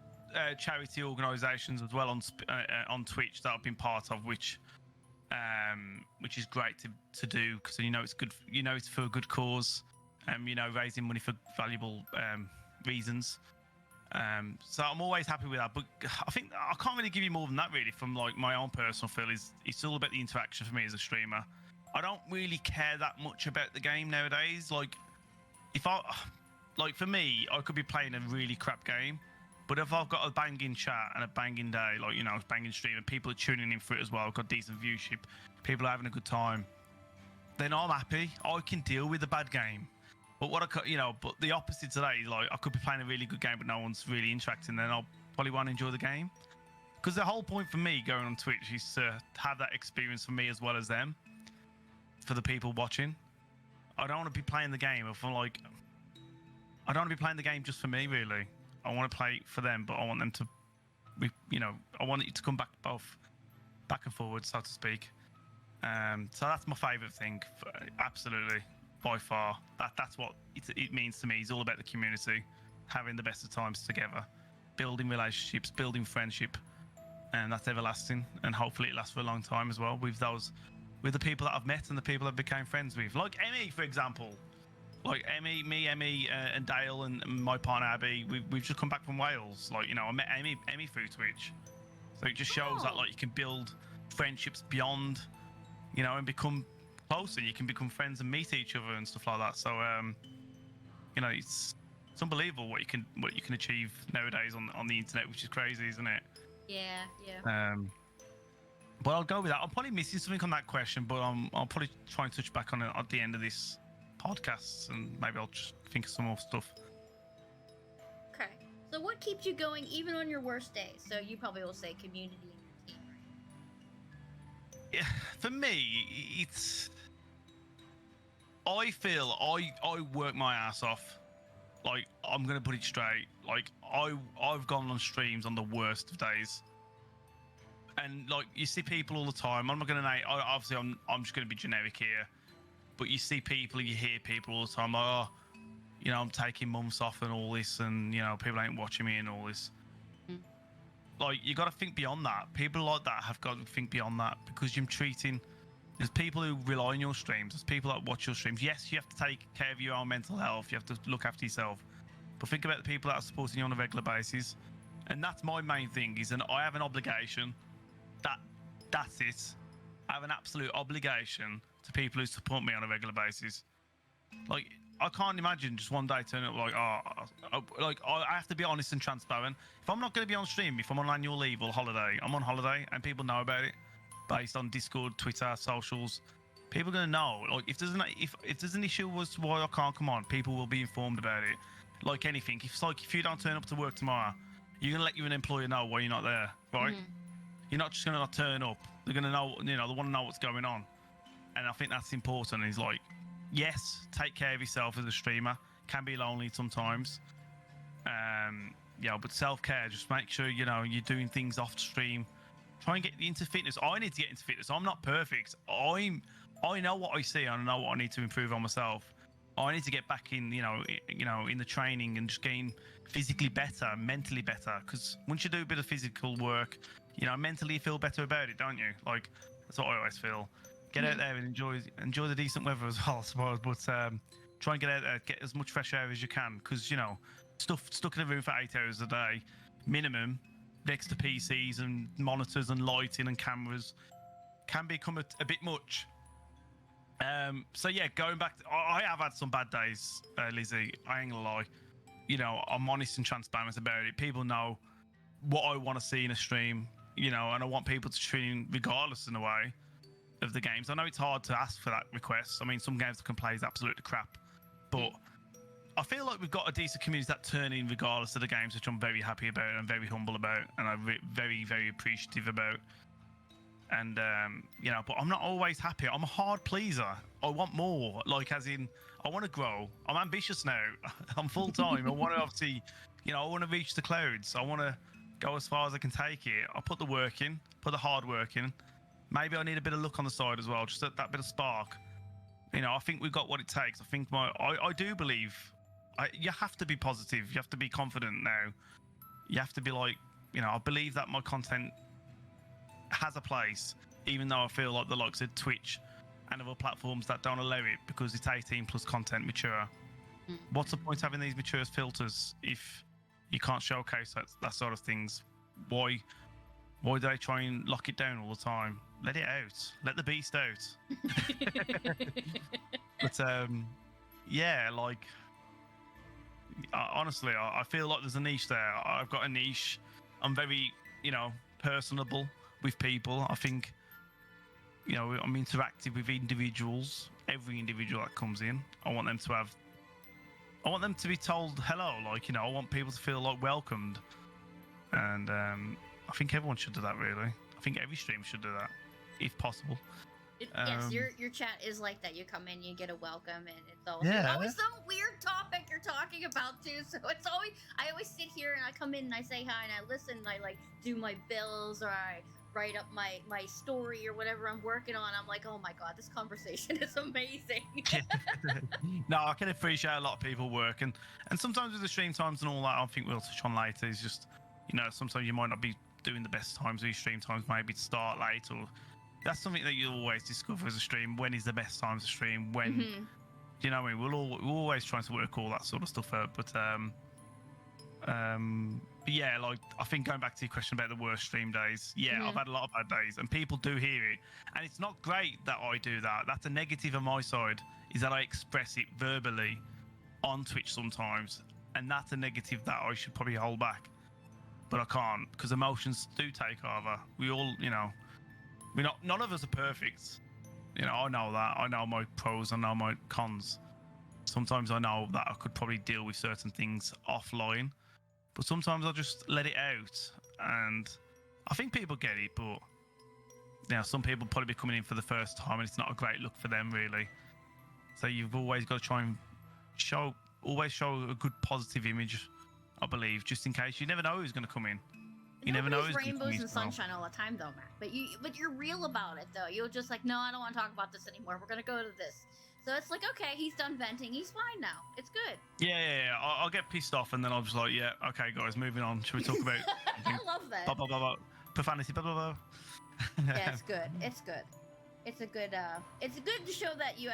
charity organisations as well on Twitch that I've been part of, which is great to do because you know it's good. You know it's for a good cause. You know, raising money for valuable reasons. So I'm always happy with that. But I think I can't really give you more than that really from like my own personal feel. It's all about the interaction for me as a streamer. I don't really care that much about the game nowadays. Like for me, I could be playing a really crap game, but if I've got a banging chat and a banging day, like, you know, a banging stream and people are tuning in for it as well, I've got decent viewership, people are having a good time, then I'm happy. I can deal with a bad game. But but the opposite today, like I could be playing a really good game, but no one's really interacting. Then I'll probably won't enjoy the game. Because the whole point for me going on Twitch is to have that experience for me as well as them, for the people watching. I don't want to be playing the game. I don't want to be playing the game just for me, really. I want to play for them, but I want them to, I want it to come back and forward, so to speak. So that's my favourite thing, absolutely. By far, that's what it means to me. It's all about the community, having the best of times together, building relationships, building friendship, and that's everlasting. And hopefully, it lasts for a long time as well with the people that I've met and the people I've become friends with. Like Emmy, for example. Like Emmy, and Dale and my partner Abby. We've just come back from Wales. Like, you know, I met Emmy through Twitch, so it just shows that like you can build friendships beyond, you know, and become closer. You can become friends and meet each other and stuff like that. So you know, it's unbelievable what you can achieve nowadays on the internet, which is crazy, isn't it? Yeah. But I'll go with that. I'm probably missing something on that question, but I'll probably try and touch back on it at the end of this podcast, and maybe I'll just think of some more stuff. Okay. So what keeps you going even on your worst days? So you probably will say community and your team, right? Yeah, for me, it's. I feel I work my ass off. Like, I'm gonna put it straight. Like, I've gone on streams on the worst of days, and like you see people all the time. I'm not gonna name. Obviously, I'm just gonna be generic here, but you see people, you hear people all the time. Like, oh, you know, I'm taking months off and all this, and you know, people ain't watching me and all this. Like, you got to think beyond that. People like that have got to think beyond that, because you're treating. There's people who rely on your streams. There's people that watch your streams. Yes, you have to take care of your own mental health. You have to look after yourself. But think about the people that are supporting you on a regular basis. And that's my main thing, is I have an obligation. That's it. I have an absolute obligation to people who support me on a regular basis. Like, I can't imagine just one day turning up like, I have to be honest and transparent. If I'm not going to be on stream, if I'm on annual leave or holiday, I'm on holiday, and people know about it based on Discord, Twitter, socials. People are going to know. Like, if there's an issue as to why I can't come on, people will be informed about it. Like anything, if you don't turn up to work tomorrow, you're going to let your employer know why you're not there, right? You're not just going to not turn up. They're going to know, they want to know what's going on. And I think that's important. Is like, yes, take care of yourself as a streamer. Can be lonely sometimes. But self-care, just make sure, you're doing things off stream. Try and get into fitness. I need to get into fitness. I'm not perfect. I know what I see. I know what I need to improve on myself. I need to get back in, in the training and just getting physically better, mentally better. Because once you do a bit of physical work, mentally you feel better about it, don't you? Like, that's what I always feel. Get out there and enjoy the decent weather as well, I suppose. But try and get out there, get as much fresh air as you can. Because, stuck in a room for 8 hours a day, minimum, next to PCs and monitors and lighting and cameras, can become a bit much. So yeah, going back, I have had some bad days, Lizzie. I ain't gonna lie. I'm honest and transparent about it. People know what I want to see in a stream, and I want people to stream regardless in a way of the games. I know it's hard to ask for that request. I mean, some games I can play is absolutely crap, but I feel like we've got a decent community that turn in regardless of the games, which I'm very happy about and very humble about, and I'm very, very appreciative about. And but I'm not always happy. I'm a hard pleaser. I want more. Like, as in, I want to grow. I'm ambitious now. I'm full time. I want to obviously, I want to reach the clouds. I want to go as far as I can take it. I put the work in, put the hard work in. Maybe I need a bit of luck on the side as well, just that bit of spark. I think we've got what it takes. I think I do believe. You have to be positive. You have to be confident now. You have to be like, I believe that my content has a place, even though I feel like the likes of Twitch and other platforms that don't allow it because it's 18 plus content mature. What's the point of having these mature filters if you can't showcase that sort of things? Why do they try and lock it down all the time? Let it out. Let the beast out. But honestly, I feel like there's a niche there. I've got a niche. I'm very, personable with people. I think, I'm interactive with individuals. Every individual that comes in, I want them to be told hello. Like, I want people to feel like welcomed. And I think everyone should do that, really. I think every stream should do that, if possible. Yes, your chat is like that. You come in, you get a welcome, and it's always some weird topic you're talking about too. So I always sit here and I come in and I say hi and I listen and I like do my bills or I write up my story or whatever I'm working on. I'm like, oh my god, this conversation is amazing. No, I can appreciate a lot of people work and sometimes with the stream times and all that, I think we'll touch on later, is just, sometimes you might not be doing the best times with your stream times, maybe to start late, or that's something that you always discover as a stream. When is the best time to stream? When, do you know what I mean? We're always trying to work all that sort of stuff out. But yeah, like, I think going back to your question about the worst stream days, I've had a lot of bad days, and people do hear it, and it's not great that I do that. That's a negative on my side, is that I express it verbally on Twitch sometimes, and that's a negative that I should probably hold back, but I can't, because emotions do take over. We all, none of us are perfect. I know that. I know my pros. I know my cons. Sometimes I know that I could probably deal with certain things offline, but sometimes I just let it out. And I think people get it, but some people probably be coming in for the first time, and it's not a great look for them, really. So you've always got to try and show a good positive image, I believe, just in case. You never know who's going to come in. You never know. Rainbows and sunshine all the time, though, Matt. But you're real about it, though. You're just like, no, I don't want to talk about this anymore. We're gonna go to this. So it's like, okay, he's done venting. He's fine now. It's good. Yeah. I'll get pissed off, and then I'll just like, yeah, okay, guys, moving on. Should we talk about? I love that. Blah blah blah blah. Profanity. Blah blah blah. Yeah, it's good. It's good. It's good to show that you're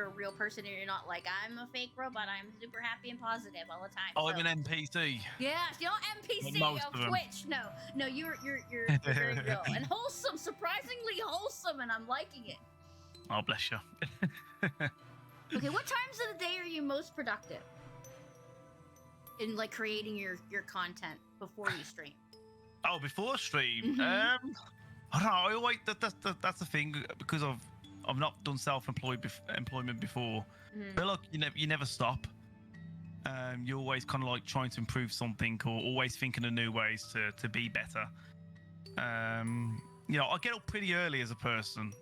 a real person and you're not like, I'm a fake robot. I'm super happy and positive all the time. Oh, I'm an NPC. Yeah, you're NPC of Twitch. No, you're very real and wholesome, surprisingly wholesome, and I'm liking it. Oh, bless you. Okay, what times of the day are you most productive in like creating your content before you stream? Oh, before stream. Mhm. I don't know. I always that's the thing because I've not done employment before. Mhm. But look, you never stop. You're always kind of like trying to improve something or always thinking of new ways to be better. I get up pretty early as a person.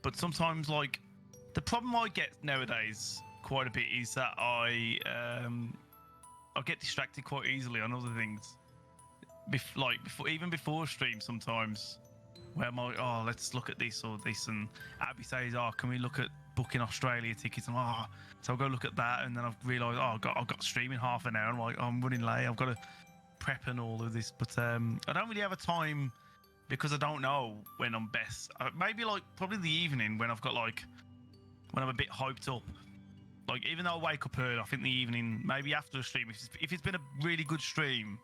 But sometimes like the problem I get nowadays quite a bit is that I get distracted quite easily on other things. Even before stream sometimes, where I'm like, oh, let's look at this or this, and Abby says, oh, can we look at booking Australia tickets? And so I'll go look at that, and then I've realised, I've got stream in half an hour. I'm like, I'm running late. I've got to prep and all of this, but I don't really have a time because I don't know when I'm best. Maybe like probably the evening when when I'm a bit hyped up. Like even though I wake up early, I think the evening, maybe after a stream, if it's been a really good stream,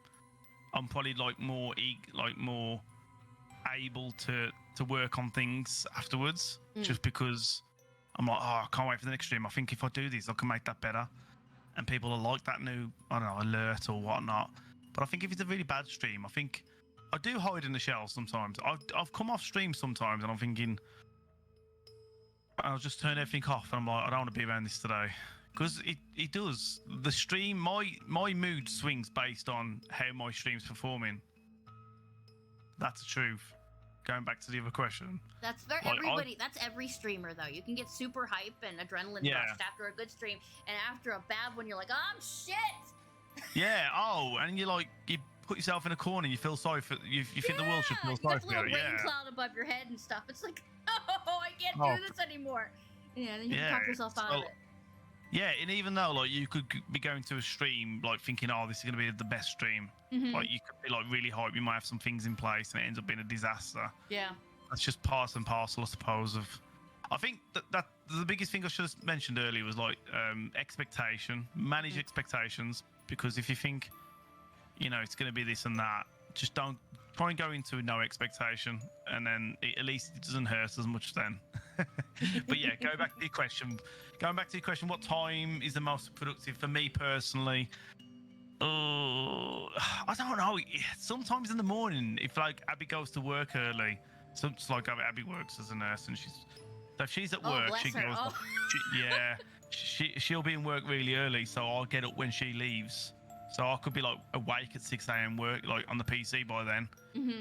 I'm probably like more able to work on things afterwards, just because I'm like, I can't wait for the next stream. I think if I do this, I can make that better, and people are like that new, I don't know, alert or whatnot. But I think if it's a really bad stream, I think I do hide in the shell sometimes. I've come off stream sometimes, and I'm thinking I'll just turn everything off, and I'm like, I don't want to be around this today. Because it does. The stream, my mood swings based on how my stream's performing. That's the truth. Going back to the other question. That's very everybody. That's every streamer though. You can get super hype and adrenaline rushed after a good stream, and after a bad one, you're like, oh shit. Yeah. Oh, and you put yourself in a corner. And you feel sorry for you. You think the world should feel sorry for you. You got a little rain cloud above your head and stuff. It's like, oh, I can't do this anymore. Yeah, then you can talk yourself out of it. Yeah, and even though like you could be going to a stream like thinking, oh, this is gonna be the best stream. Like you could be like really hyped. You might have some things in place, and it ends up being a disaster. Yeah. That's just part and parcel, I suppose. I think that the biggest thing I should have mentioned earlier was like expectation. Manage expectations, because if you think, it's going to be this and that, just don't try and go into no expectation, and then at least it doesn't hurt as much then. But yeah, going back to your question, what time is the most productive for me personally? I don't know. Sometimes in the morning, if like Abby goes to work early, so it's like Abby works as a nurse, and if she's at work, she goes. She'll be in work really early, so I'll get up when she leaves. So I could be like awake at 6 a.m. work like on the PC by then.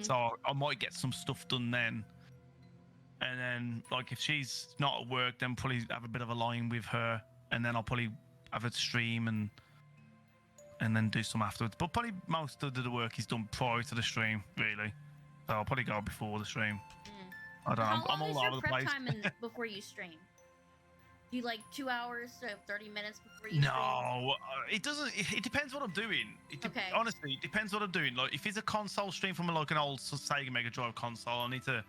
So I might get some stuff done then. And then like if she's not at work, then probably have a bit of a line with her, and then I'll probably have a stream and then do some afterwards. But probably most of the work is done prior to the stream, really. So I'll probably go before the stream. I don't know. I'm all over the place. How long is your prep time before you stream? Do you like 2 hours, so 30 minutes before you stream? No, it doesn't. It depends what I'm doing. Honestly, it depends what I'm doing. Like if it's a console stream from like an old Sega Mega Drive console, I need to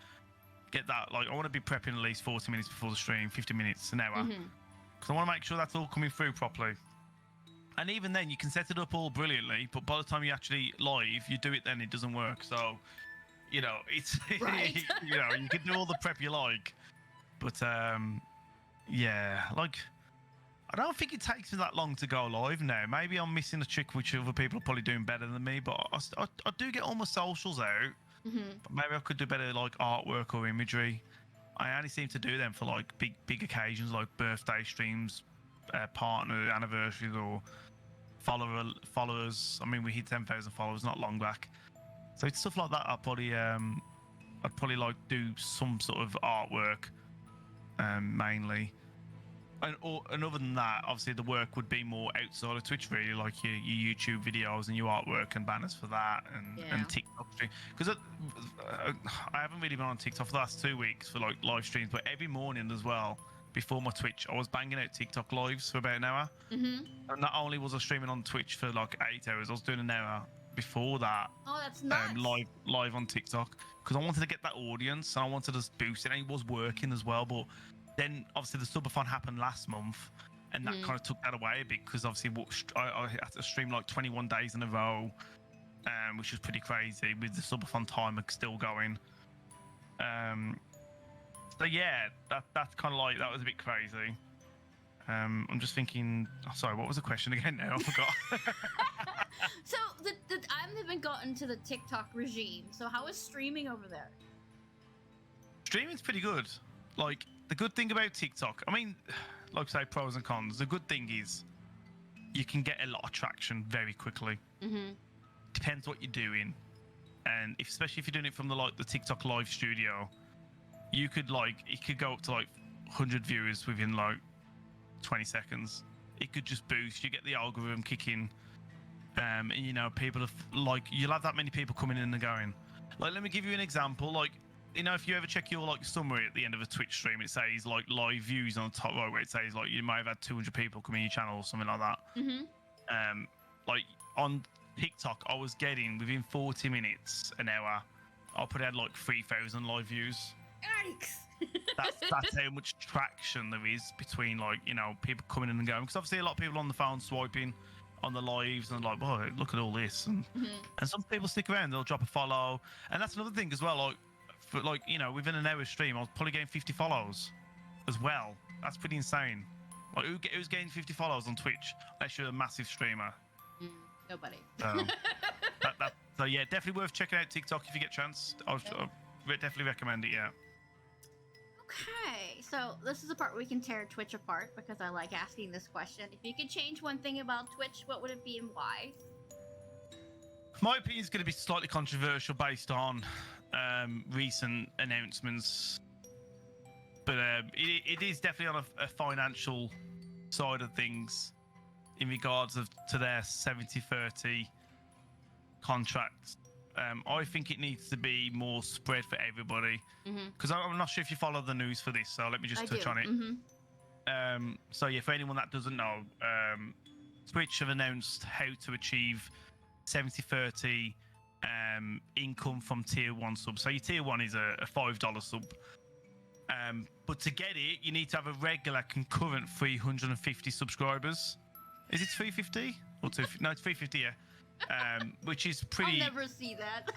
get that. Like I want to be prepping at least 40 minutes before the stream, 50 minutes, an hour, because I want to make sure that's all coming through properly. And even then, you can set it up all brilliantly, but by the time you actually live, you do it, then it doesn't work. So, it's right. You can do all the prep you like, but yeah, like I don't think it takes me that long to go live now. Maybe I'm missing a trick which other people are probably doing better than me, but I do get all my socials out. But maybe I could do better like artwork or imagery. I only seem to do them for like big occasions like birthday streams, partner anniversaries, or followers. I mean, we hit 10,000 followers not long back, so it's stuff like that. I'd probably like do some sort of artwork, mainly. And other than that, obviously the work would be more outside of Twitch, really, like your YouTube videos and your artwork and banners for that, and TikTok stream. Because I haven't really been on TikTok for the last 2 weeks for like live streams, but every morning as well, before my Twitch, I was banging out TikTok lives for about an hour. And not only was I streaming on Twitch for like 8 hours, I was doing an hour before that. Oh, that's nuts. Live on TikTok, because I wanted to get that audience and I wanted to boost it, and it was working as well. But then obviously the subathon happened last month, and that kind of took that away a bit, because obviously I had to stream like 21 days in a row, which was pretty crazy with the subathon timer still going. So yeah, that's kind of like that was a bit crazy. I'm just thinking. Oh, sorry, what was the question again? Now I forgot. So I haven't gotten to the TikTok regime. So how is streaming over there? Streaming's pretty good. Like the good thing about TikTok, I mean, like I say, pros and cons. The good thing is you can get a lot of traction very quickly. Mm-hmm. Depends what you're doing, and especially if you're doing it from the TikTok live studio, you could it could go up to 100 viewers within 20 seconds. It could just boost. You get the algorithm kicking, and people have you'll have that many people coming in and going. Let me give you an example. If you ever check your summary at the end of a Twitch stream, it says live views on the top right, where it says you might have had 200 people come in your channel or something like that. Mm-hmm. On TikTok, I was getting within 40 minutes, an hour, I put out 3,000 live views. Yikes! That's how much traction there is between people coming in and going. Because obviously a lot of people on the phone swiping on the lives and oh, look at all this, and some people stick around. They'll drop a follow, and that's another thing as well. Within an hour stream, I was probably getting 50 follows as well. That's pretty insane. Who's getting 50 follows on Twitch unless you're a massive streamer? Nobody. So yeah, definitely worth checking out TikTok if you get a chance. I'll definitely recommend it. Yeah. Okay, so this is the part where we can tear Twitch apart because I like asking this question. If you could change one thing about Twitch, what would it be and why? My opinion is going to be slightly controversial based on recent announcements, but it is definitely on a financial side of things in regards to their 70/30 contract. I think it needs to be more spread for everybody, because I'm not sure if you follow the news for this, so let me just touch on it. So yeah, for anyone that doesn't know, Twitch have announced how to achieve 70/30 income from tier 1 subs. So your tier 1 is a $5 sub, but to get it you need to have a regular concurrent 350 subscribers. Is it 350 or 250? No, it's 350. Yeah. Which is pretty. I'll never see that.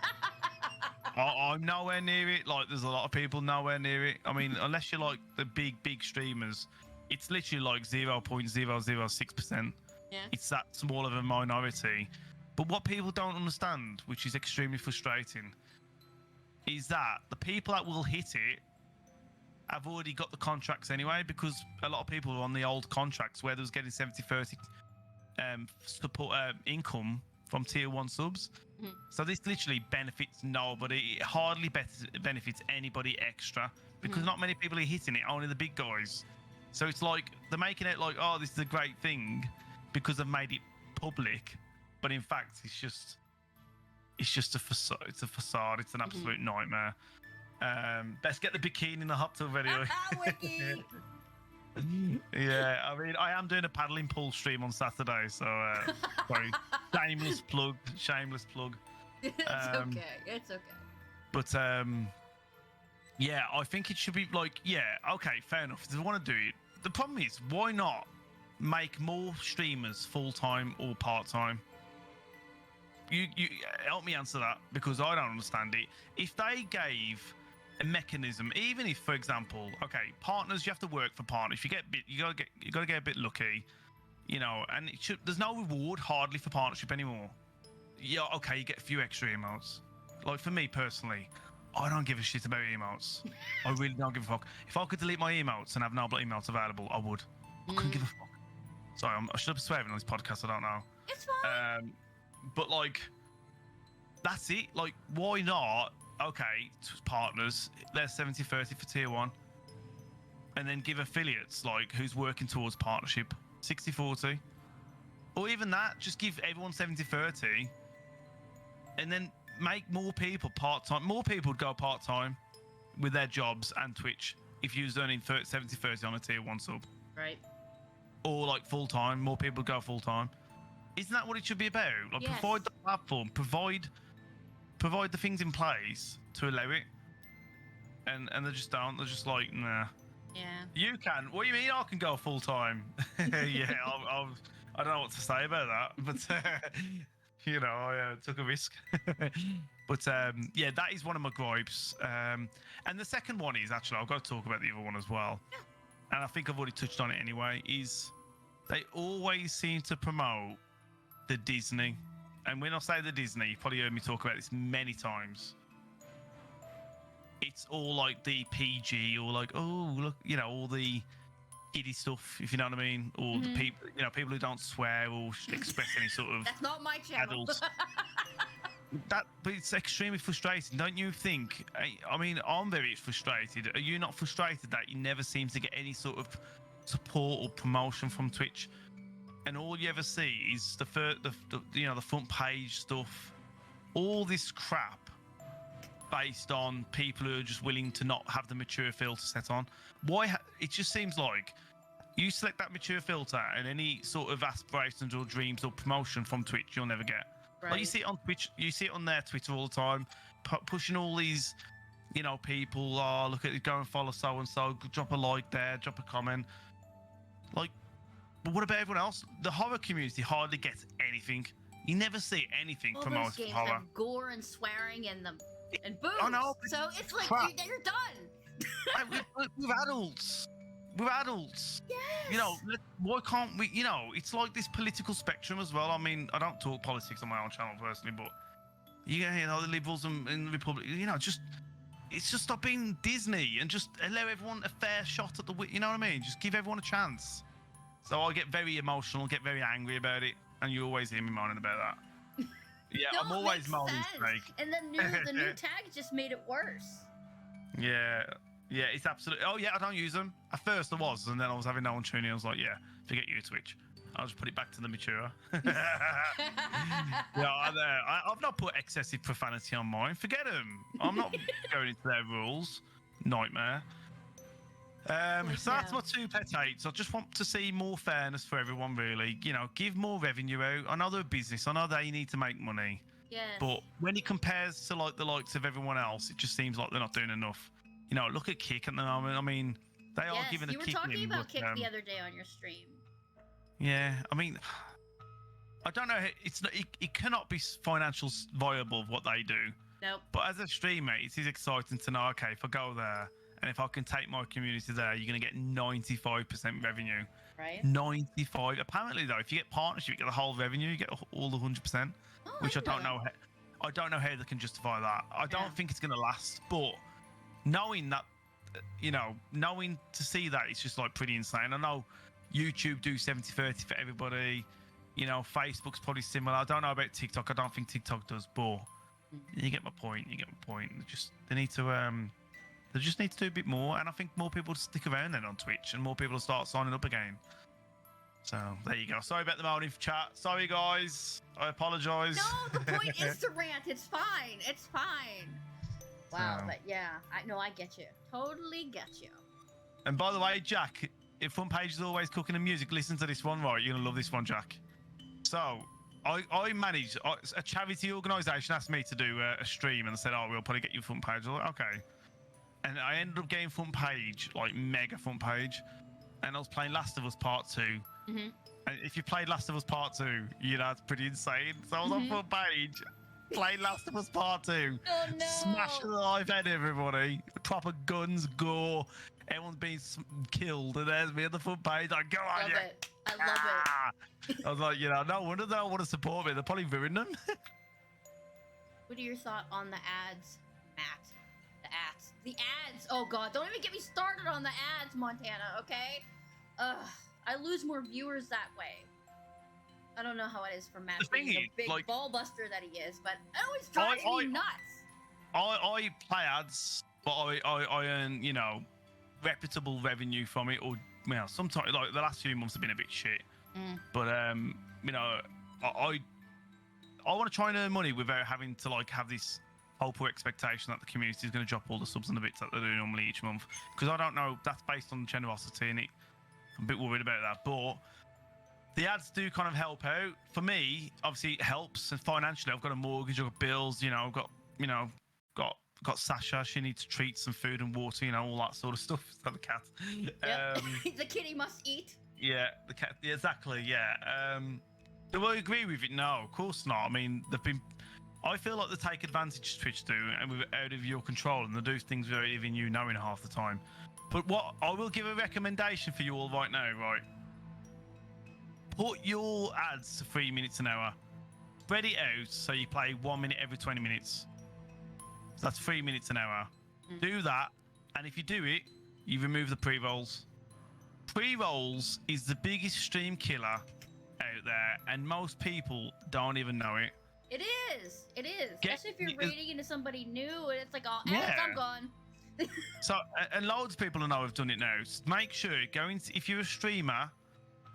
I'm nowhere near it. There's a lot of people nowhere near it. I mean, unless you're the big streamers, it's literally 0.006%. Yeah. It's that small of a minority. But what people don't understand, which is extremely frustrating, is that the people that will hit it have already got the contracts anyway, because a lot of people are on the old contracts where they was getting 70/30 support income from tier 1 subs. So this literally benefits nobody. It hardly benefits anybody extra, because not many people are hitting it, only the big guys. So it's they're making it oh, this is a great thing because they've made it public, but in fact it's just a facade. It's a facade. It's an absolute nightmare. Let's get the bikini in the hot tub anyway. Wiki. Yeah, I mean, I am doing a paddling pool stream on Saturday, so sorry, shameless plug. It's okay. It's okay. But yeah, I think it should be okay, fair enough. If they want to do it, the problem is, why not make more streamers full-time or part-time? You help me answer that, because I don't understand it. If they gave a mechanism, even if, for example, okay, partners, you have to work for partners. You gotta get a bit lucky, and there's no reward hardly for partnership anymore. Yeah, okay, you get a few extra emotes. For me personally, I don't give a shit about emotes. I really don't give a fuck. If I could delete my emotes and have no emotes available, I would. I couldn't give a fuck. Sorry, I should have swearing on this podcast. I don't know. It's fine. But that's it. Why not? Okay, partners, they're 70/30 for tier 1, and then give affiliates who's working towards partnership 60/40, or even that, just give everyone 70/30, and then make more people part-time. More people would go part-time with their jobs and Twitch if you was earning 70/30 on a tier 1 sub. Right. Or full-time, more people would go full-time. Isn't that what it should be about? Yes. Provide the platform, provide the things in place to allow it, and they just don't. They're just nah. Yeah. You can. What do you mean I can go full time? Yeah, I don't know what to say about that, but I took a risk. But yeah, that is one of my gripes. And the second one is actually, I've got to talk about the other one as well. And I think I've already touched on it anyway. Is they always seem to promote the Disney. And when I say the Disney, you've probably heard me talk about this many times. It's all like the PG or like, oh, look, all the kiddie stuff, if you know what I mean. Or the people, people who don't swear or express any sort of That's not my channel. adults. But it's extremely frustrating, don't you think? I mean, I'm very frustrated. Are you not frustrated that you never seem to get any sort of support or promotion from Twitch, and all you ever see is the front page stuff, all this crap based on people who are just willing to not have the mature filter set on? Why? It just seems like you select that mature filter, and any sort of aspirations or dreams or promotion from Twitch you'll never get. Right. Like you see it on Twitch, you see it on their Twitter all the time, pushing all these, people. Oh, look at it, go and follow so and so. Drop a like there, drop a comment. Like, but what about everyone else? The horror community hardly gets anything. You never see anything All promoted those games horror. have gore and swearing and boobs. I know, So it's like crap. you're done. with adults. With adults, Yes. why can't we? It's like this political spectrum as well. I mean, I don't talk politics on my own channel personally, but you get the liberals and the Republic. It's just stop being Disney and just allow everyone a fair shot at the. You know what I mean? Just give everyone a chance. So I get very emotional, get very angry about it, and you always hear me moaning about that. Yeah, No, I'm it always makes moaning. sense. Snake. And the new tags just made it worse. Yeah, it's absolutely. Oh yeah, I don't use them. At first I was, and then I was having no one tuning. I was like, yeah, forget you, Twitch. I'll just put it back to the mature. I've not put excessive profanity on mine. Forget them. I'm not going into their rules. Nightmare. So that's my two pet hates. I just want to see more fairness for everyone, really. Give more revenue out. I know they're a business. I know they need to make money. Yes. But when it compares to like the likes of everyone else, it just seems like they're not doing enough. Look at Kick at the moment. I mean, they are giving a you were kick talking in, about but, Kick the other day on your stream. Yeah, I mean, I don't know. It cannot be financial viable of what they do. Nope. But as a streamer, it is exciting to know. Okay, if I go there and if I can take my community there, you're going to get 95% revenue. Right. 95. Apparently, though, if you get partnership, you get the whole revenue. You get all the 100%, which I don't know. I don't know how they can justify that. I don't think it's going to last, but. Knowing that, knowing to see that, it's just like pretty insane. I know YouTube do 70-30 for everybody. Facebook's probably similar. I don't know about TikTok. I don't think TikTok does, but you get my point. They need to they just need to do a bit more, and I think more people stick around then on Twitch, and more people start signing up again. So there you go. Sorry about the moaning chat. Sorry guys, I apologise. No, the point is to rant. It's fine. It's fine. Wow, but yeah, I get you. Totally get you. And by the way, Jack, if front page is always cooking and music, listen to this one, right? You're gonna love this one, Jack. So, I managed a charity organisation asked me to do a stream, and they said, "Oh, we'll probably get you front page." I was like, "Okay," and I ended up getting front page, like mega front page, and I was playing Last of Us Part 2. Mm-hmm. And if you played Last of Us Part 2, that's pretty insane. So I was on front page. Playing Last of Us Part 2. Oh no! Smashing the life out of everybody. Proper guns, gore. Everyone's being killed, and there's me on the front page. Like, go on, Love it. I love it. I was like, no wonder they don't want to support me. They're probably ruining them. What are your thoughts on the ads, Matt? The ads. The ads. Oh god, don't even get me started on the ads, Montana. Okay? I lose more viewers that way. I don't know how it is for Matt being the big ball buster that he is, but it always drives me nuts. I play ads, but I earn, reputable revenue from it, or sometimes like the last few months have been a bit shit. But I want to try and earn money without having to have this hope or expectation that the community is going to drop all the subs and the bits that they do normally each month, because I don't know, that's based on generosity, and I'm a bit worried about that. But the ads do kind of help out. For me, obviously it helps, and financially I've got a mortgage, I've got bills, I've got Sasha, she needs treats and food and water, all that sort of stuff. It's not the cat. Yep. The kitty must eat. Yeah, the cat, exactly, yeah. Do I agree with it? No, of course not. I mean, I feel like they take advantage of Twitch do, and we're out of your control, and they do things without even you knowing half the time. But what I will give a recommendation for you all right now, right? Put your ads to 3 minutes an hour. Spread it out so you play 1 minute every 20 minutes. So that's 3 minutes an hour. Do that, and if you do it, you remove the pre-rolls. Pre-rolls is the biggest stream killer out there, and most people don't even know it. It is. It is. Especially if you're raiding into somebody new and it's like, oh, Yeah. I'm gone. So, and loads of people I know have done it now. So make sure, if you're a streamer,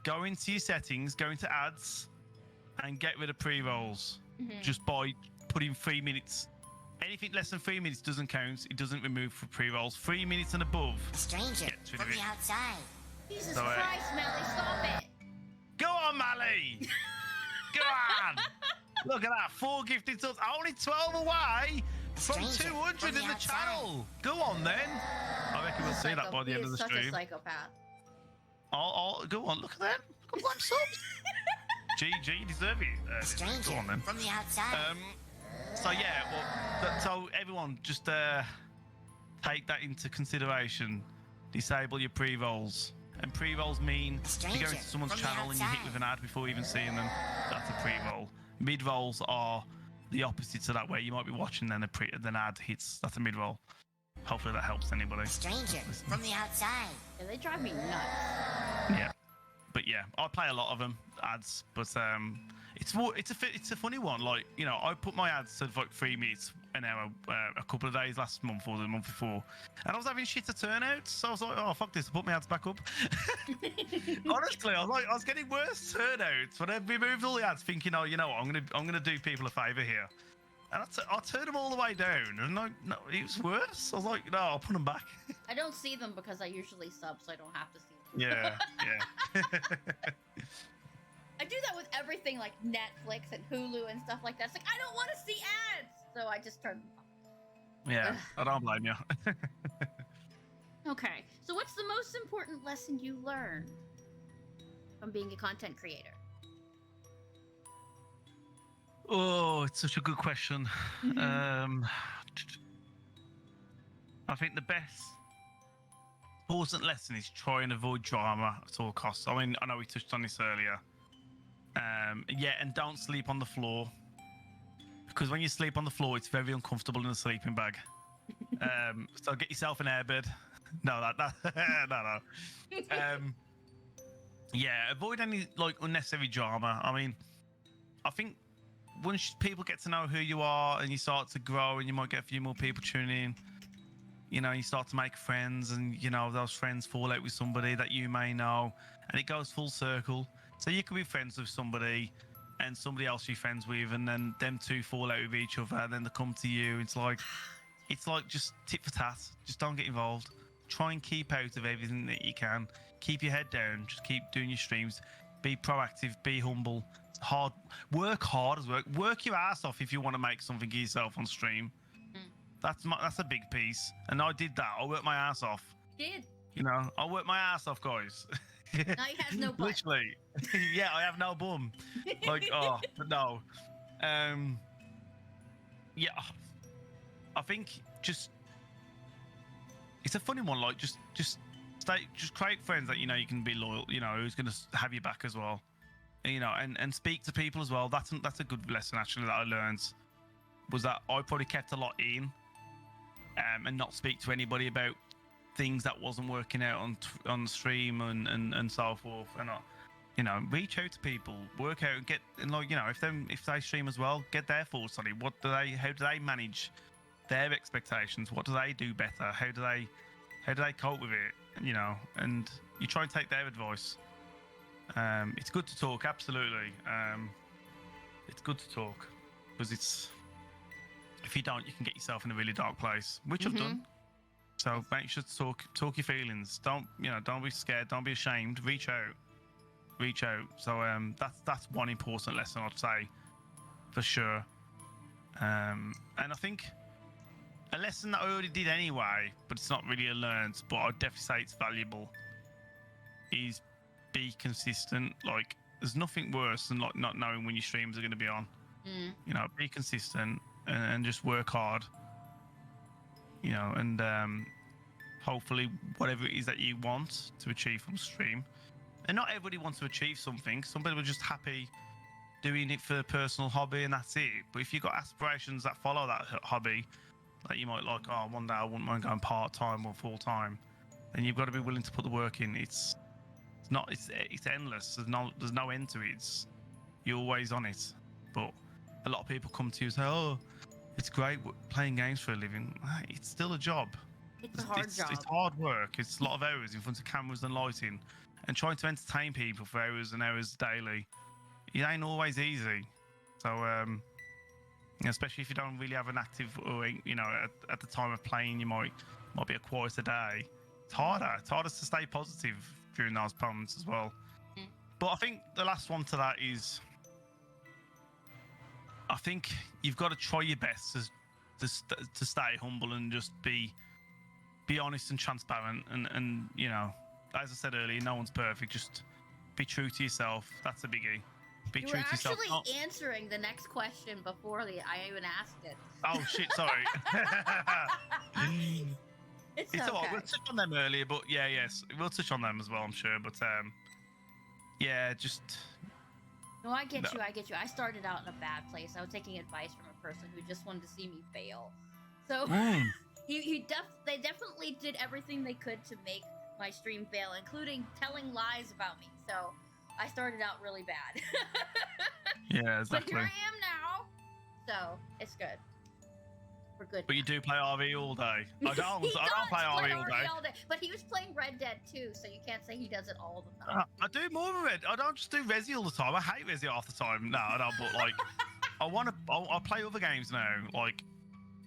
go into your settings, go into ads, and get rid of pre-rolls. Just by putting 3 minutes. Anything less than 3 minutes doesn't count. It doesn't remove for pre-rolls. 3 minutes and above. A stranger from the outside. Jesus Christ, Melly, stop it. Go on, Mally! Go on! Look at that, 4 gifted subs. Only 12 away from 200 in the channel. Go on, then. I reckon we'll see that by the end of the stream. Such a psychopath. I'll go on, look at them. Look at them subs. GG, you deserve it. Stranger go on, then. from the outside. So yeah, well, so everyone just take that into consideration. Disable your pre-rolls. And pre-rolls mean if you go into someone's channel and you hit with an ad before even seeing them, that's a pre-roll. Mid-rolls are the opposite to that, where you might be watching then an ad hits. That's a mid-roll. Hopefully that helps anybody. Stranger from the outside. Yeah, they drive me nuts. Yeah, but yeah, I play a lot of them ads, but it's a funny one. Like, you know, I put my ads to like 3 minutes an hour a couple of days last month or the month before, and I was having shit to turnouts. So I was like, oh fuck this, I put my ads back up. Honestly, I was getting worse turnouts when I removed all the ads, thinking, oh, you know what, I'm gonna do people a favour here, and I turned them all the way down, and no, it was worse. I was like, no, I'll put them back. I don't see them because I usually sub, so I don't have to see them. Yeah. I do that with everything like Netflix and Hulu and stuff like that. It's like, I don't want to see ads, so I just turn them off. Yeah, I don't blame you. Okay, so what's the most important lesson you learned from being a content creator? Oh, it's such a good question. I think the best important lesson is try and avoid drama at all costs. I mean, I know we touched on this earlier. Yeah, and don't sleep on the floor, because when you sleep on the floor, it's very uncomfortable in a sleeping bag. So get yourself an airbed. No. Yeah, avoid any like unnecessary drama. I mean, I think once people get to know who you are and you start to grow, and you might get a few more people tuning in, you know, you start to make friends, and you know those friends fall out with somebody that you may know, and it goes full circle. So you could be friends with somebody, and somebody else you're friends with, and then them two fall out with each other, and then they come to you. It's like just tit for tat. Just don't get involved. Try and keep out of everything that you can. Keep your head down. Just keep doing your streams. Be proactive. Be humble. Work hard as work. Work your ass off if you want to make something of yourself on stream. That's a big piece, and I did that. I worked my ass off. Did. You know, I worked my ass off, guys. Now he has no butt. Literally. Yeah, I have no bum. Like, oh, but no. Yeah, I think just it's a funny one. Like, just create friends that you know you can be loyal. You know, who's gonna have your back as well. You know, and speak to people as well. That's a good lesson actually that I learned. Was that I probably kept a lot in, and not speak to anybody about things that wasn't working out on stream and so forth. And you know, reach out to people, work out, and get, and like, you know, if they stream as well, get their thoughts on it. How do they manage their expectations? What do they do better? How do they cope with it? You know, and you try and take their advice. It's good to talk, absolutely. It's good to talk, because if you don't, you can get yourself in a really dark place, which I've done. So make sure to talk your feelings. Don't be scared. Don't be ashamed. Reach out. So that's one important lesson I'd say, for sure. And I think a lesson that I already did anyway, but it's not really a learned, but I'd definitely say it's valuable, is be consistent. Like, there's nothing worse than like not knowing when your streams are going to be on. You know, be consistent and just work hard. You know, and hopefully whatever it is that you want to achieve from stream. And not everybody wants to achieve something. Some people are just happy doing it for a personal hobby and that's it. But if you've got aspirations that follow that hobby, like you might like, oh, one day I wouldn't mind going part-time or full-time, then you've got to be willing to put the work in. It's endless. There's no end to it. You're always on it. But a lot of people come to you and say, oh, it's great playing games for a living. It's still a job. It's a hard job. It's hard work. It's a lot of hours in front of cameras and lighting, and trying to entertain people for hours and hours daily. It ain't always easy. So, especially if you don't really have an active, or you know, at the time of playing, you might be a quieter day. It's harder. It's harder to stay positive during those moments as well. But I think the last one to that is, I think you've got to try your best to stay humble and just be honest and transparent, and you know, as I said earlier, no one's perfect. Just be true to yourself. That's a biggie. Be You true were to yourself. actually answering the next question before I even asked it. Oh shit! Sorry. It's It's okay. all right. We'll touch on them earlier, but yes, we'll touch on them as well, I'm sure. But yeah, just No, I get No. you. I get you. I started out in a bad place. I was taking advice from a person who just wanted to see me fail. So they definitely did everything they could to make my stream fail, including telling lies about me. So I started out really bad. yeah, exactly. But here I am now. So it's good. We're good. But you do play RV all day. I don't. He I don't play does RV all day. But he was playing Red Dead too, so you can't say he does it all the time. I do more of Red. I don't just do Resi all the time. I hate Resi half the time. No, I don't. But like, I play other games now. Like,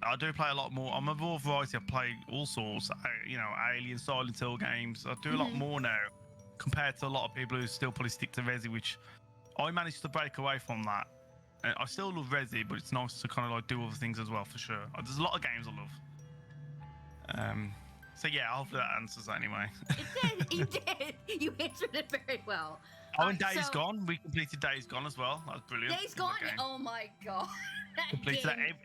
I do play a lot more. I'm a more variety. I play all sorts. You know, Alien, Silent Hill games. I do a lot more now compared to a lot of people who still probably stick to Resi, which I managed to break away from that. I still love Resi, but it's nice to kind of like do other things as well, for sure. There's a lot of games I love. So yeah, hopefully that answers that anyway. It did. You did. You answered it very well. Oh, and Days Gone. We completed Days Gone as well. That was brilliant. Days Gone. Oh my god. That Completed game.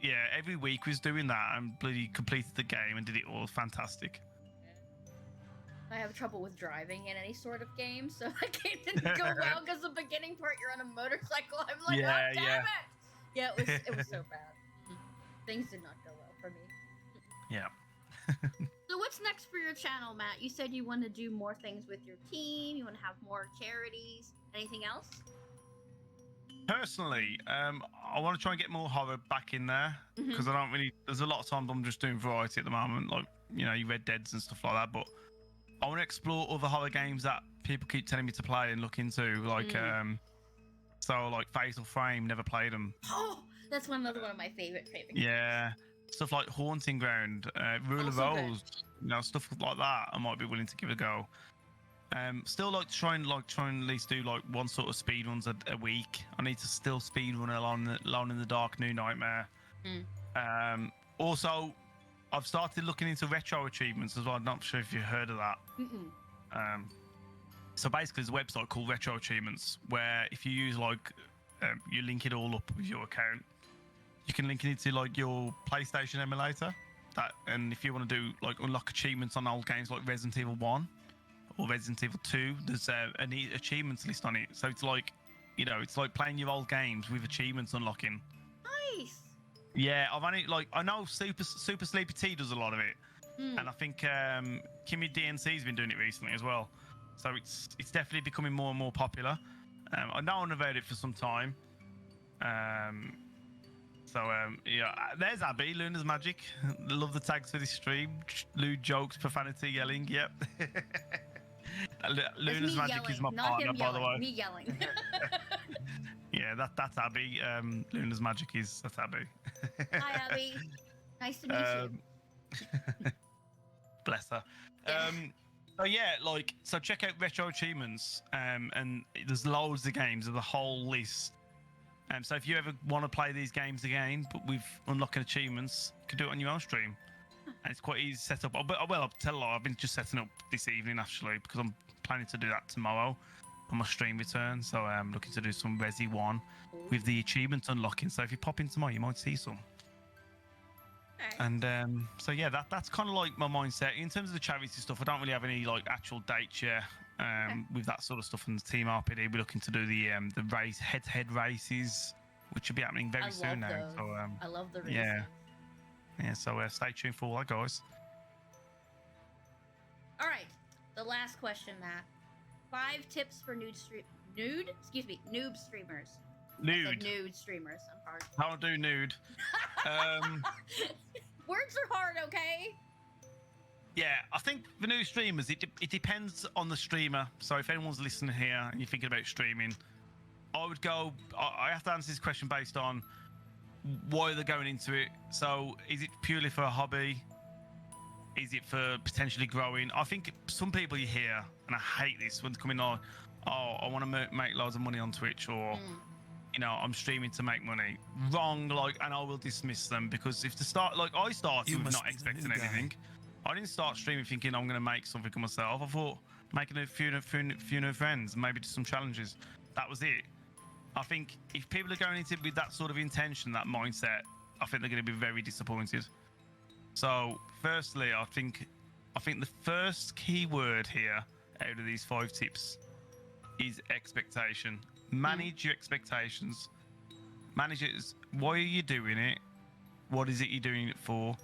that every week we was doing that and bloody completed the game and did it all. Fantastic. I have trouble with driving in any sort of game, so that game didn't go well because the beginning part you're on a motorcycle. I'm like, Yeah, oh damn yeah. it! Yeah, it was so bad. Things did not go well for me. Yeah. So what's next for your channel, Matt? You said you want to do more things with your team. You want to have more charities. Anything else? Personally, I want to try and get more horror back in there because I don't really. There's a lot of times I'm just doing variety at the moment, like you know, you Red Deads and stuff like that. But I want to explore other horror games that people keep telling me to play and look into, like so like Fatal Frame. Never played them. Oh, that's another one of my favorite games. Yeah, stuff like Haunting Ground, Rule of Also good. Rose, you know, stuff like that. I might be willing to give a go. Still like to try and at least do like one sort of speed runs a week. I need to still speed run Alone in the Dark, New Nightmare. Also, I've started looking into retro achievements as well. I'm not sure if you've heard of that. So basically, there's a website called Retro Achievements where if you use like you link it all up with your account, you can link it into like your PlayStation emulator. And if you want to do like unlock achievements on old games like Resident Evil 1 or Resident Evil 2, there's an achievements list on it. So it's like, you know, it's like playing your old games with achievements unlocking. Nice. Yeah, I've only like I know Super Sleepy T does a lot of it, and I think Kimmy DNC's been doing it recently as well. So it's definitely becoming more and more popular. I've known about it for some time. Yeah, there's Abby, Luna's Magic. Love the tags for this stream. Lewd jokes, profanity, yelling. Yep. Luna's me Magic yelling, is my not partner, him by the yelling, way. Me yelling. Yeah, that's Abby. Luna's Magic that's Abby. Hi, Abby. Nice to meet you. Bless her. Yeah. So check out Retro Achievements, and there's loads of games. There's a whole list. So if you ever want to play these games again, but with unlocking achievements, you can do it on your own stream, and it's quite easy to set up. But I'll tell you, I've been just setting up this evening actually because I'm planning to do that tomorrow. on my stream return. So I'm looking to do some Resi 1 with the achievements unlocking. So if you pop in tomorrow, you might see some. Alright. And so yeah, that's kind of like my mindset in terms of the charity stuff. I don't really have any like actual dates yet. With that sort of stuff. And the team RPD, we're looking to do the race head-to-head races, which will be happening very soon now. Those. So I love the races. yeah. So stay tuned for all that, guys. All right, the last question, Matt. 5 tips for noob streamers. I said nude streamers. I'm hard. I'll do nude. Words are hard, okay? Yeah, I think for new streamers, it depends on the streamer. So if anyone's listening here and you're thinking about streaming, I have to answer this question based on why they're going into it. So is it purely for a hobby? Is it for potentially growing? I think some people you hear, and I hate this when they come in on, oh, I want to make loads of money on Twitch, or you know, I'm streaming to make money. Wrong, and I will dismiss them, because if I started with not expecting anything. I didn't start streaming thinking I'm going to make something of myself. I thought making a few new friends, maybe do some challenges. That was it. I think if people are going into it with that sort of intention, that mindset, I think they're going to be very disappointed. So, firstly, I think the first key word here out of these 5 tips is expectation. Manage your expectations. Manage it. Why are you doing it? What is it you're doing it for?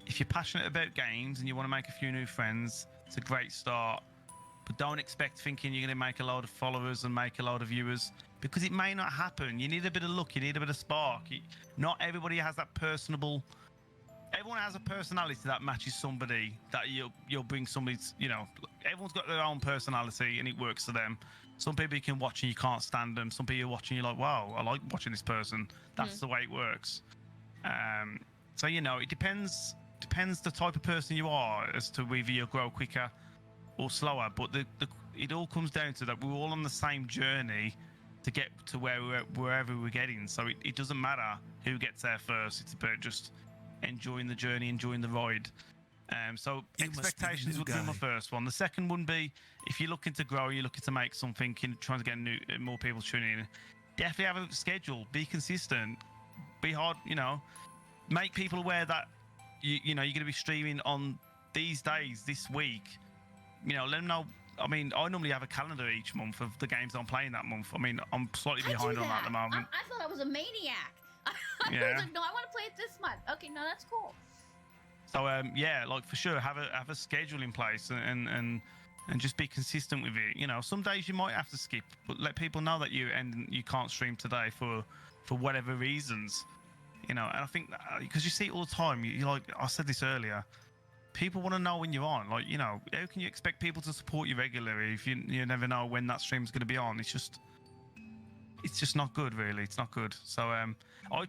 If you're passionate about games and you want to make a few new friends, it's a great start. But don't expect thinking you're going to make a load of followers and make a load of viewers, because it may not happen. You need a bit of luck. You need a bit of spark. Not everybody has that personable. Everyone has a personality that matches somebody that you'll bring somebody. You know, everyone's got their own personality and it works for them. Some people you can watch and you can't stand them. Some people you're watching, you're like, wow, I like watching this person. That's the way it works. So you know, it depends the type of person you are as to whether you'll grow quicker or slower. But it all comes down to that we're all on the same journey to get to wherever we're getting. So it doesn't matter who gets there first. It's about just enjoying the journey, enjoying the ride. So expectations would be my first one. The second would be, if you're looking to grow, you're looking to make something, trying to get more people tuning in, definitely have a schedule, be consistent, be hard, you know, make people aware that you know you're going to be streaming on these days this week. You know, let them know. I mean, I normally have a calendar each month of the games I'm playing that month. I mean, I'm slightly behind on that at the moment. I thought I was a maniac. I was like, no, I want to play it this month. Okay, no, that's cool. So yeah, like for sure, have a schedule in place and just be consistent with it. You know, some days you might have to skip, but let people know that you can't stream today for whatever reasons. You know, and I think because you see it all the time, you like I said this earlier, people want to know when you're on. Like, you know, how can you expect people to support you regularly if you never know when that stream's going to be on? It's just not good, really. It's not good. So I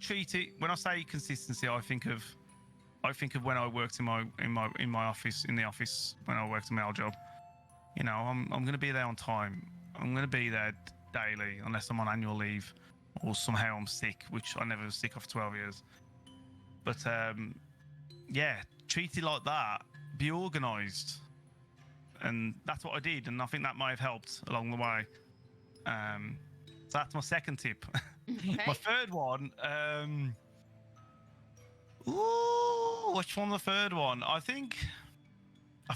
treat it, when I say consistency, I think of when I worked in my office, in the office when I worked in my old job. You know, I'm going to be there on time. I'm going to be there daily unless I'm on annual leave or somehow I'm sick, which I never was sick of for 12 years. But yeah, treat it like that. Be organised, and that's what I did, and I think that might have helped along the way. So that's my second tip. Okay. My third one. Which one? The third one. I think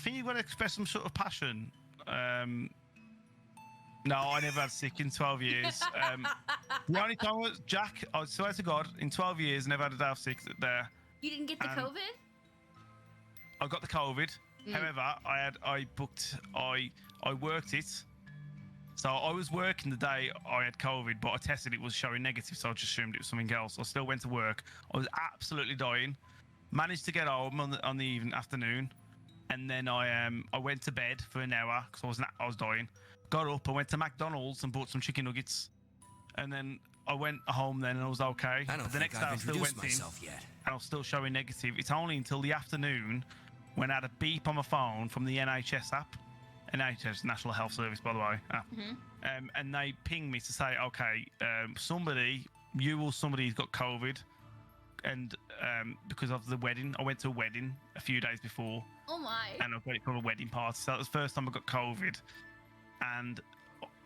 you've got to express some sort of passion. No, I never had sick in 12 years. The only time was Jack. I swear to God, in 12 years, never had a day off sick there. You didn't get the COVID? I got the COVID. However, I worked it. So I was working the day I had COVID, but I tested it was showing negative, so I just assumed it was something else. I still went to work. I was absolutely dying. Managed to get home on the afternoon, and then I went to bed for an hour because I was dying. Got up, I went to McDonald's and bought some chicken nuggets, and then I went home then and I was okay. I don't the think next day I've I still introduced went in, myself yet. and I was still showing negative. It's only until the afternoon when I had a beep on my phone from the NHS app, NHS National Health Service, by the way, app. And they pinged me to say, okay, somebody's got COVID, and because of the wedding, I went to a wedding a few days before. Oh my. And I got it from a wedding party, so that was the first time I got COVID. And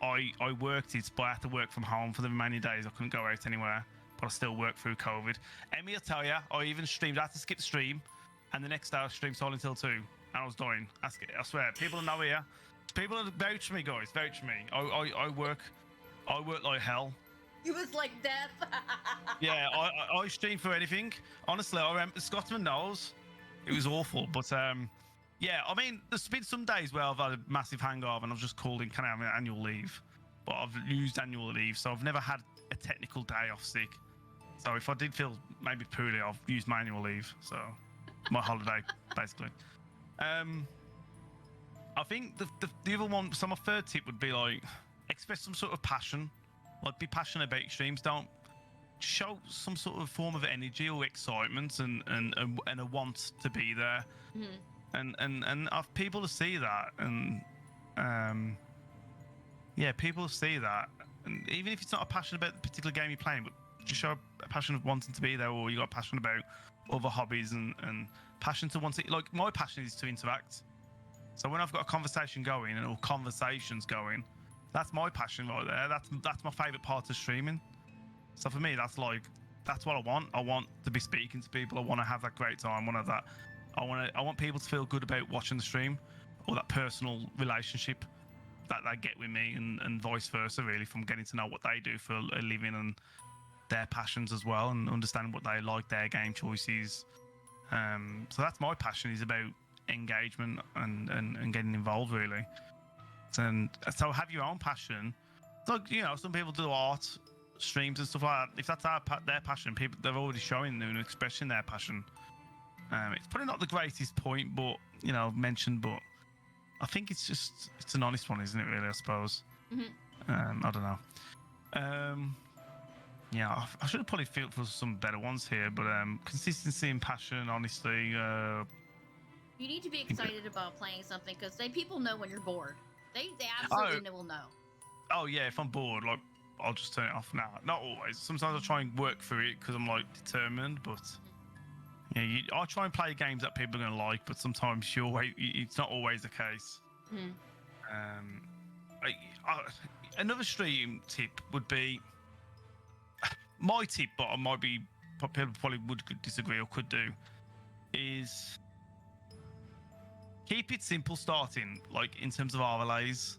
I worked it, but I had to work from home for the remaining days. I couldn't go out anywhere, but I still worked through COVID. Emmy will tell you, I even streamed. I had to skip the stream, and the next day I streamed Silent Hill 2, and I was dying. I swear, people know here. People vouch for me, guys. Vouch for me. I work like hell. He was like death. Yeah, I stream for anything. Honestly, I remember Scotsman knows. It was awful, but yeah. I mean, there's been some days where I've had a massive hangover and I've just called in, can I have an annual leave? But I've used annual leave, so I've never had a technical day off sick. So if I did feel maybe poorly, I've used my annual leave. So my holiday, basically. I think the other one, so my third tip would be like express some sort of passion. Like be passionate about your streams. Don't show some sort of form of energy or excitement and a want to be there. And I've people to see that, and yeah, people see that, and even if it's not a passion about the particular game you're playing, but just show a passion of wanting to be there, or you got a passion about other hobbies and passion to want to, like my passion is to interact. So when I've got a conversation going or conversations going, that's my passion right there. That's my favorite part of streaming. So for me, that's what I want. I want to be speaking to people. I want to have that great time. I want people to feel good about watching the stream, or that personal relationship that they get with me, and vice versa, really, from getting to know what they do for a living and their passions as well, and understanding what they like, their game choices. So that's my passion, is about engagement and getting involved, really. And so have your own passion. Like, you know, some people do art streams and stuff like that. If that's their passion, people, they're already showing and expressing their passion. It's probably not the greatest point, but you know, mentioned, but I think it's an honest one, isn't it? Really, I suppose. I don't know. Yeah, I should have probably felt for some better ones here, but consistency and passion, honestly. You need to be excited about playing something, because people know when you're bored. They absolutely will know. Oh yeah, if I'm bored, like I'll just turn it off now. Not always. Sometimes I try and work through it because I'm like determined, but yeah, I try and play games that people are gonna like, but sometimes it's not always the case. Another stream tip would be my tip, but I might be people probably would disagree or could do, is keep it simple starting, like in terms of overlays.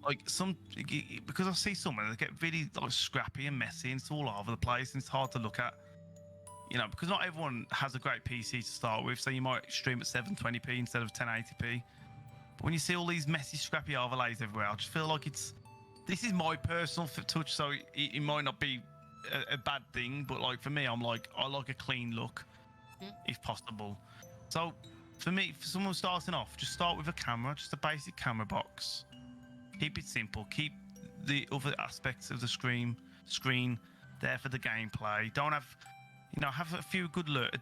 Like because I see some they get really like scrappy and messy, and it's all over the place, and it's hard to look at. You know, because not everyone has a great PC to start with, so you might stream at 720p instead of 1080p. But when you see all these messy, scrappy overlays everywhere, I just feel like this is my personal touch, so it might not be a bad thing, but like for me, I like a clean look, if possible. So for me, for someone starting off, just start with a camera, just a basic camera box. Keep it simple. Keep the other aspects of the screen there for the gameplay. Don't have, have a few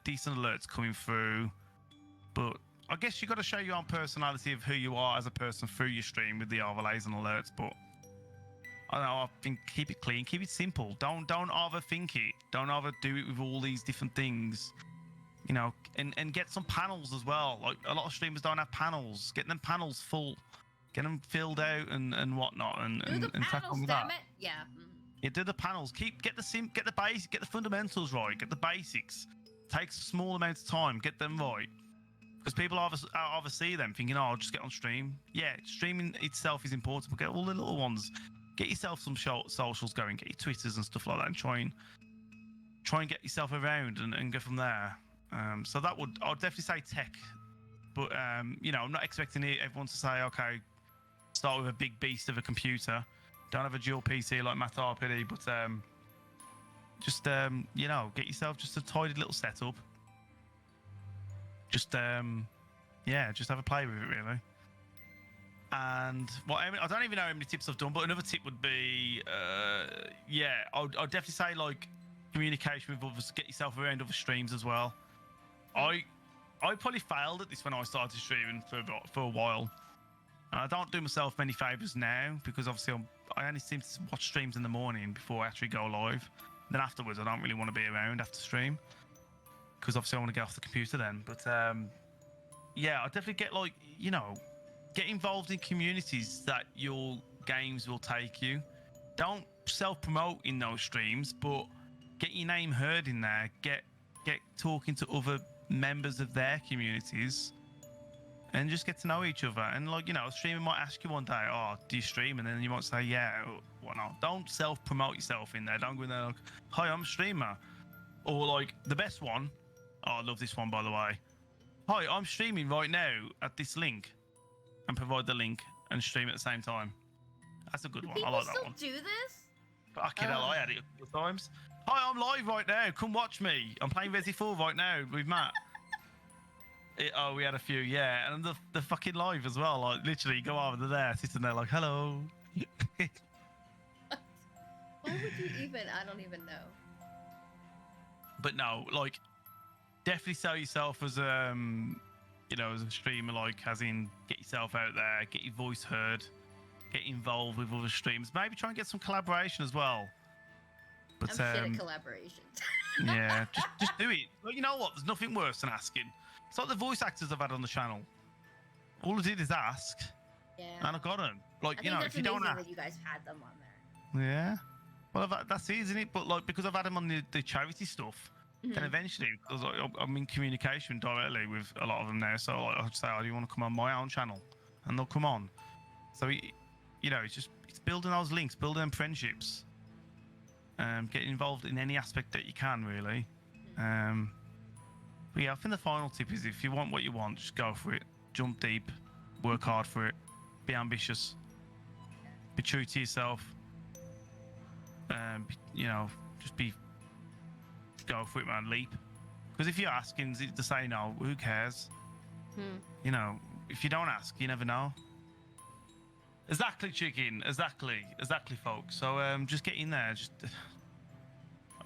decent alerts coming through. But I guess you got to show your own personality of who you are as a person through your stream with the overlays and alerts. But I don't know. I think keep it clean, keep it simple. Don't overthink it. Don't overdo it with all these different things. And get some panels as well. Like a lot of streamers don't have panels. Get them panels full. Get them filled out and whatnot, and crack on with that. Yeah. Yeah, do the panels. Get the fundamentals right. Get the basics. Takes a small amount of time. Get them right, because people either see them thinking, "Oh, I'll just get on stream." Yeah, streaming itself is important, but get all the little ones. Get yourself some socials going. Get your Twitters and stuff like that, and try and get yourself around and go from there. So I'll definitely say tech, but I'm not expecting everyone to say, okay, start with a big beast of a computer. Don't have a dual PC like MattRPD, but just get yourself just a tidy little setup. Just just have a play with it, really. And I don't even know how many tips I've done, but another tip would be, I'd definitely say like communication with others. Get yourself around other streams as well. I probably failed at this when I started streaming for a while. And I don't do myself many favors now, because obviously I only seem to watch streams in the morning before I actually go live. Then afterwards, I don't really want to be around after stream, because obviously I want to get off the computer then. But I definitely get get involved in communities that you'll games will take you. Don't self-promote in those streams, but get your name heard in there. Get talking to other members of their communities, and just get to know each other. And like, you know, a streamer might ask you one day, "Oh, do you stream?" And then you might say, "Yeah," or whatnot. Don't self-promote yourself in there. Don't go in there like, "Hi, I'm a streamer," or like the best one. Oh, I love this one, by the way. "Hi, I'm streaming right now at this link," and provide the link and stream at the same time. That's a good one. I like that one. People still do this? Fucking hell, I had it a couple of times. "Hi, I'm live right now. Come watch me. I'm playing Resi 4 right now with Matt." We had a few, yeah. And the fucking live as well. Like, literally, you go over there, sitting there like, "Hello." Why would you even? I don't even know. But no, like, definitely sell yourself as you know, as a streamer, like, as in get yourself out there, get your voice heard, get involved with other streams. Maybe try and get some collaboration as well. But I'm shit at collaborations. yeah, just do it. Well, you know what? There's nothing worse than asking. It's like the voice actors I've had on the channel. All I did is ask, Yeah. and I got them. Like, I you think know, that's if you don't amazing ask, that you guys had them on there. yeah. Well, that's it, isn't it? But like, because I've had them on the charity stuff, then eventually, because I'm in communication directly with a lot of them now, so like, I'll say, "Oh, do you want to come on my own channel?" And they'll come on. So, you know, it's building those links, building them friendships, getting involved in any aspect that you can, really. But yeah, I think the final tip is, if you want what you want, just go for it. Jump deep, work hard for it, be ambitious, be true to yourself. You know, just go for it, man. Leap. Because if you're asking to say no, who cares? You know, if you don't ask, you never know. Exactly, chicken. Exactly, folks. So just get in there. Just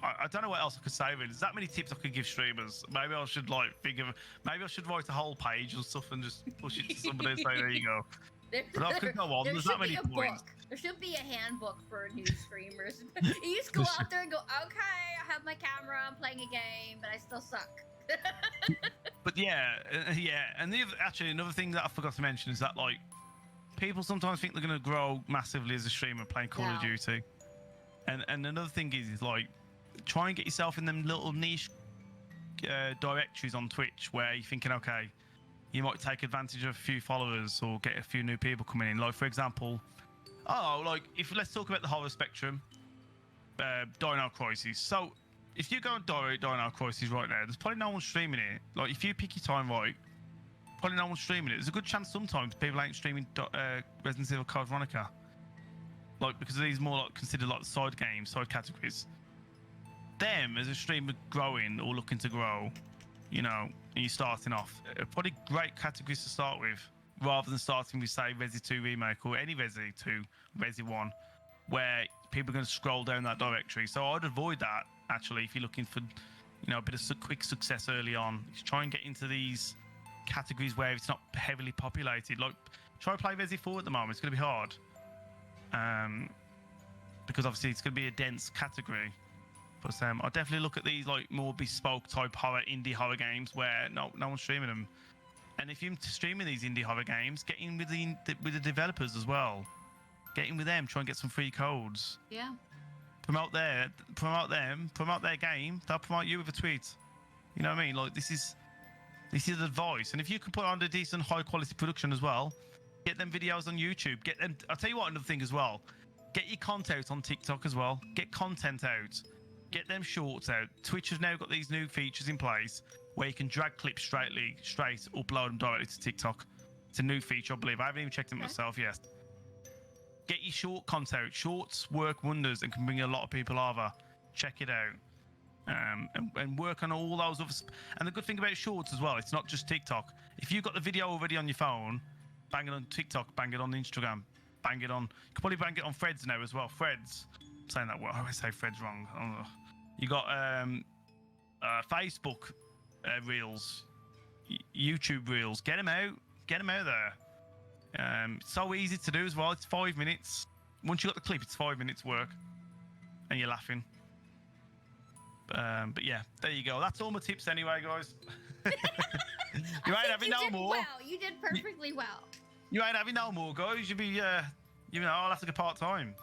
I don't know what else I could say. Really, there's that many tips I could give streamers. Maybe I should like maybe I should write a whole page or stuff and just push it to somebody and say, "There you go." But I could go on. There's that many points. There should be a handbook for new streamers. You just go out there and go, "Okay, I have my camera, I'm playing a game, but I still suck." But yeah, and actually another thing that I forgot to mention is that, like, people sometimes think they're going to grow massively as a streamer playing Call of Duty, and another thing is like, try and get yourself in them little niche directories on Twitch where you're thinking, okay, you might take advantage of a few followers or get a few new people coming in. Like, for example, let's talk about the horror spectrum, Dino Crisis. So if you go on Dino Crisis right now, there's probably no one streaming it. Like, if you pick your time right, probably no one streaming it. There's a good chance sometimes people ain't streaming Resident Evil Code Veronica, like, because these more like considered like side games, side categories. Them as a streamer growing or looking to grow, you know, and you're starting off, probably great categories to start with, rather than starting with, say, Resi 2 Remake or any Resi 2, Resi 1, where people are going to scroll down that directory. So I'd avoid that, actually, if you're looking for, you know, a bit of quick success early on. Just try and get into these categories where it's not heavily populated. Like, try to play Resi 4 at the moment. It's going to be hard, because obviously it's going to be a dense category. But I'll definitely look at these like more bespoke type indie horror games where no one's streaming them. And if you're streaming these indie horror games, get in with the developers as well. Get in with them. Try and get some free codes. Yeah. Promote them. Promote their game. They'll promote you with a tweet. You know what I mean? Like, this is advice. And if you can put on a decent high quality production as well, get them videos on YouTube. Get them. I'll tell you what, another thing as well. Get your content on TikTok as well. Get content out. Get them shorts out. Twitch has now got these new features in place where you can drag clips straight upload them directly to TikTok. It's a new feature, I believe. I haven't even checked it myself yet. Get your short content out. Shorts work wonders and can bring a lot of people over. Check it out. And work on all those other. And the good thing about shorts as well, it's not just TikTok. If you've got the video already on your phone, bang it on TikTok, bang it on Instagram, bang it on. You can probably bang it on Threads now as well. Threads. I'm saying that well. I always say Threads wrong. I don't know. You got Facebook Reels, YouTube Reels. Get them out there. It's so easy to do as well. It's 5 minutes. Once you got the clip, it's 5 minutes work, and you're laughing. But yeah, there you go. That's all my tips anyway, guys. You ain't having no more. Well, you did perfectly well. You ain't having no more, guys. You'll be I'll have to go part-time.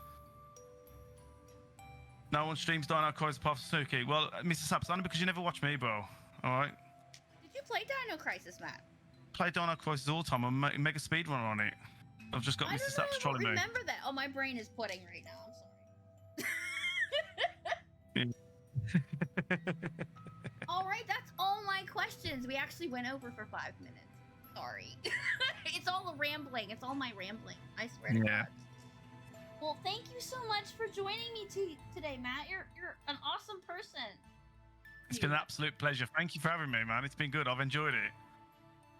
No one streams Dino Crisis apart from Suki. Well, Mr. Saps, only because you never watch me, bro. All right? Did you play Dino Crisis, Matt? Play Dino Crisis all the time. I'm mega speedrunner on it. I've just got Mr. Saps trolling me. I remember that. Oh, my brain is pudding right now. I'm sorry. All right, that's all my questions. We actually went over for 5 minutes. Sorry. It's all a rambling. It's all my rambling. I swear to God. Well, thank you so much for joining me today, Matt. You're an awesome person. It's been an absolute pleasure. Thank you for having me, man. It's been good. I've enjoyed it.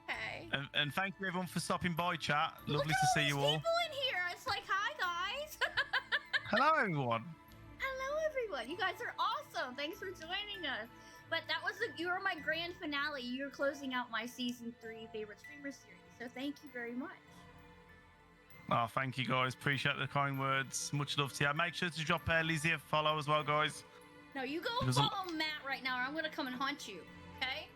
Okay. And thank you everyone for stopping by, chat. Look Lovely at to see you all. People in here. It's like, hi guys. Hello everyone. Hello everyone. You guys are awesome. Thanks for joining us. But you were my grand finale. You're closing out my season 3 favorite streamer series. So thank you very much. Oh, thank you guys. Appreciate the kind words. Much love to you. Make sure to drop Lizzie a follow as well, guys. No, you go follow Matt right now, or I'm gonna come and haunt you. Okay?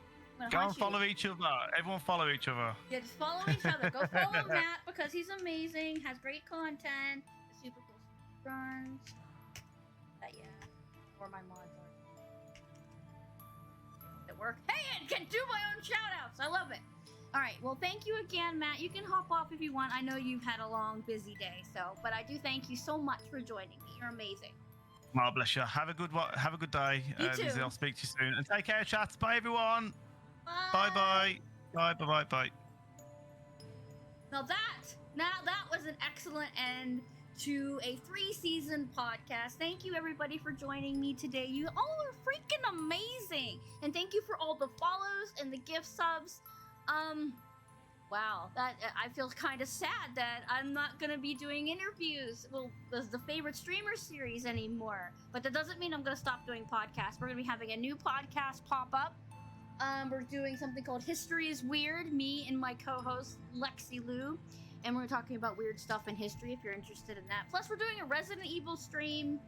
Go and follow each other. Everyone follow each other. Yeah, just follow each other. Go follow Matt because he's amazing, has great content, super cool runs. But yeah, or my mods are. It work. Hey, and can do my own shout outs. I love it. All right, well, thank you again, Matt. You can hop off if you want. I know you've had a long, busy day, but I do thank you so much for joining me. You're amazing. Oh, bless you. Have a good day. You too. Lizzie, I'll speak to you soon. And take care, chat. Bye, everyone. Bye. Bye. Bye. Now that was an excellent end to a 3-season podcast. Thank you, everybody, for joining me today. You all are freaking amazing. And thank you for all the follows and the gift subs. Wow, that I feel kind of sad that I'm not gonna be doing interviews. Well, the favorite streamer series anymore. But that doesn't mean I'm gonna stop doing podcasts. We're gonna be having a new podcast pop up. We're doing something called History is Weird. Me and my co-host Lexi Lou, and we're talking about weird stuff in history. If you're interested in that. Plus, we're doing a Resident Evil stream,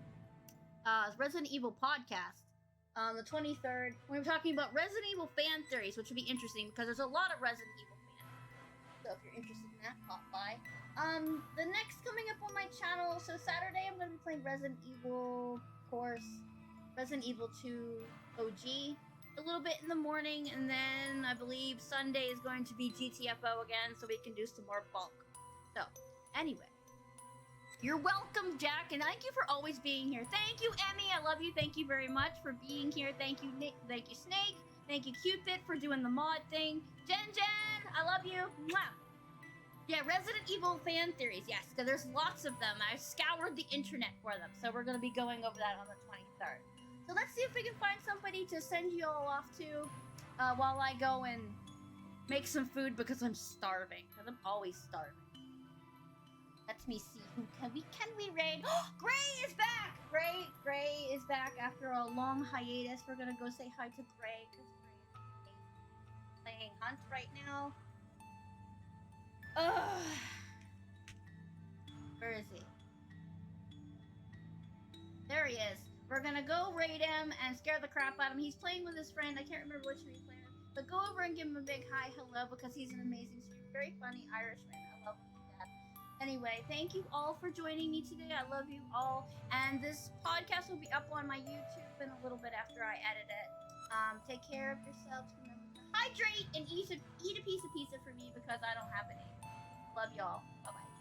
Resident Evil podcast. On the 23rd, we're talking about Resident Evil fan theories, which would be interesting because there's a lot of Resident Evil fans. So if you're interested in that, pop by. The next coming up on my channel, so Saturday I'm going to be playing Resident Evil, of course, Resident Evil 2 OG, a little bit in the morning, and then I believe Sunday is going to be GTFO again, so we can do some more bulk. So, anyway. You're welcome, Jack, and thank you for always being here. Thank you, Emmy. I love you. Thank you very much for being here. Thank you, Nick. Thank you, Snake. Thank you, Cupid, for doing the mod thing. Jen, I love you. Mwah. Yeah, Resident Evil fan theories. Yes, because there's lots of them. I scoured the internet for them, so we're going to be going over that on the 23rd. So let's see if we can find somebody to send you all off to while I go and make some food because I'm starving. Because I'm always starving. Let me see who can we raid? Gray is back! Gray is back after a long hiatus. We're gonna go say hi to Gray because Gray is playing Hunt right now. Where is he? There he is. We're gonna go raid him and scare the crap out of him. He's playing with his friend. I can't remember which one he's playing with. But go over and give him a big hi, hello, because he's an amazing streamer. Very funny Irishman. I love him. Anyway, thank you all for joining me today. I love you all. And this podcast will be up on my YouTube in a little bit after I edit it. Take care of yourselves. Remember to hydrate and eat a piece of pizza for me because I don't have any. Love y'all. Bye-bye.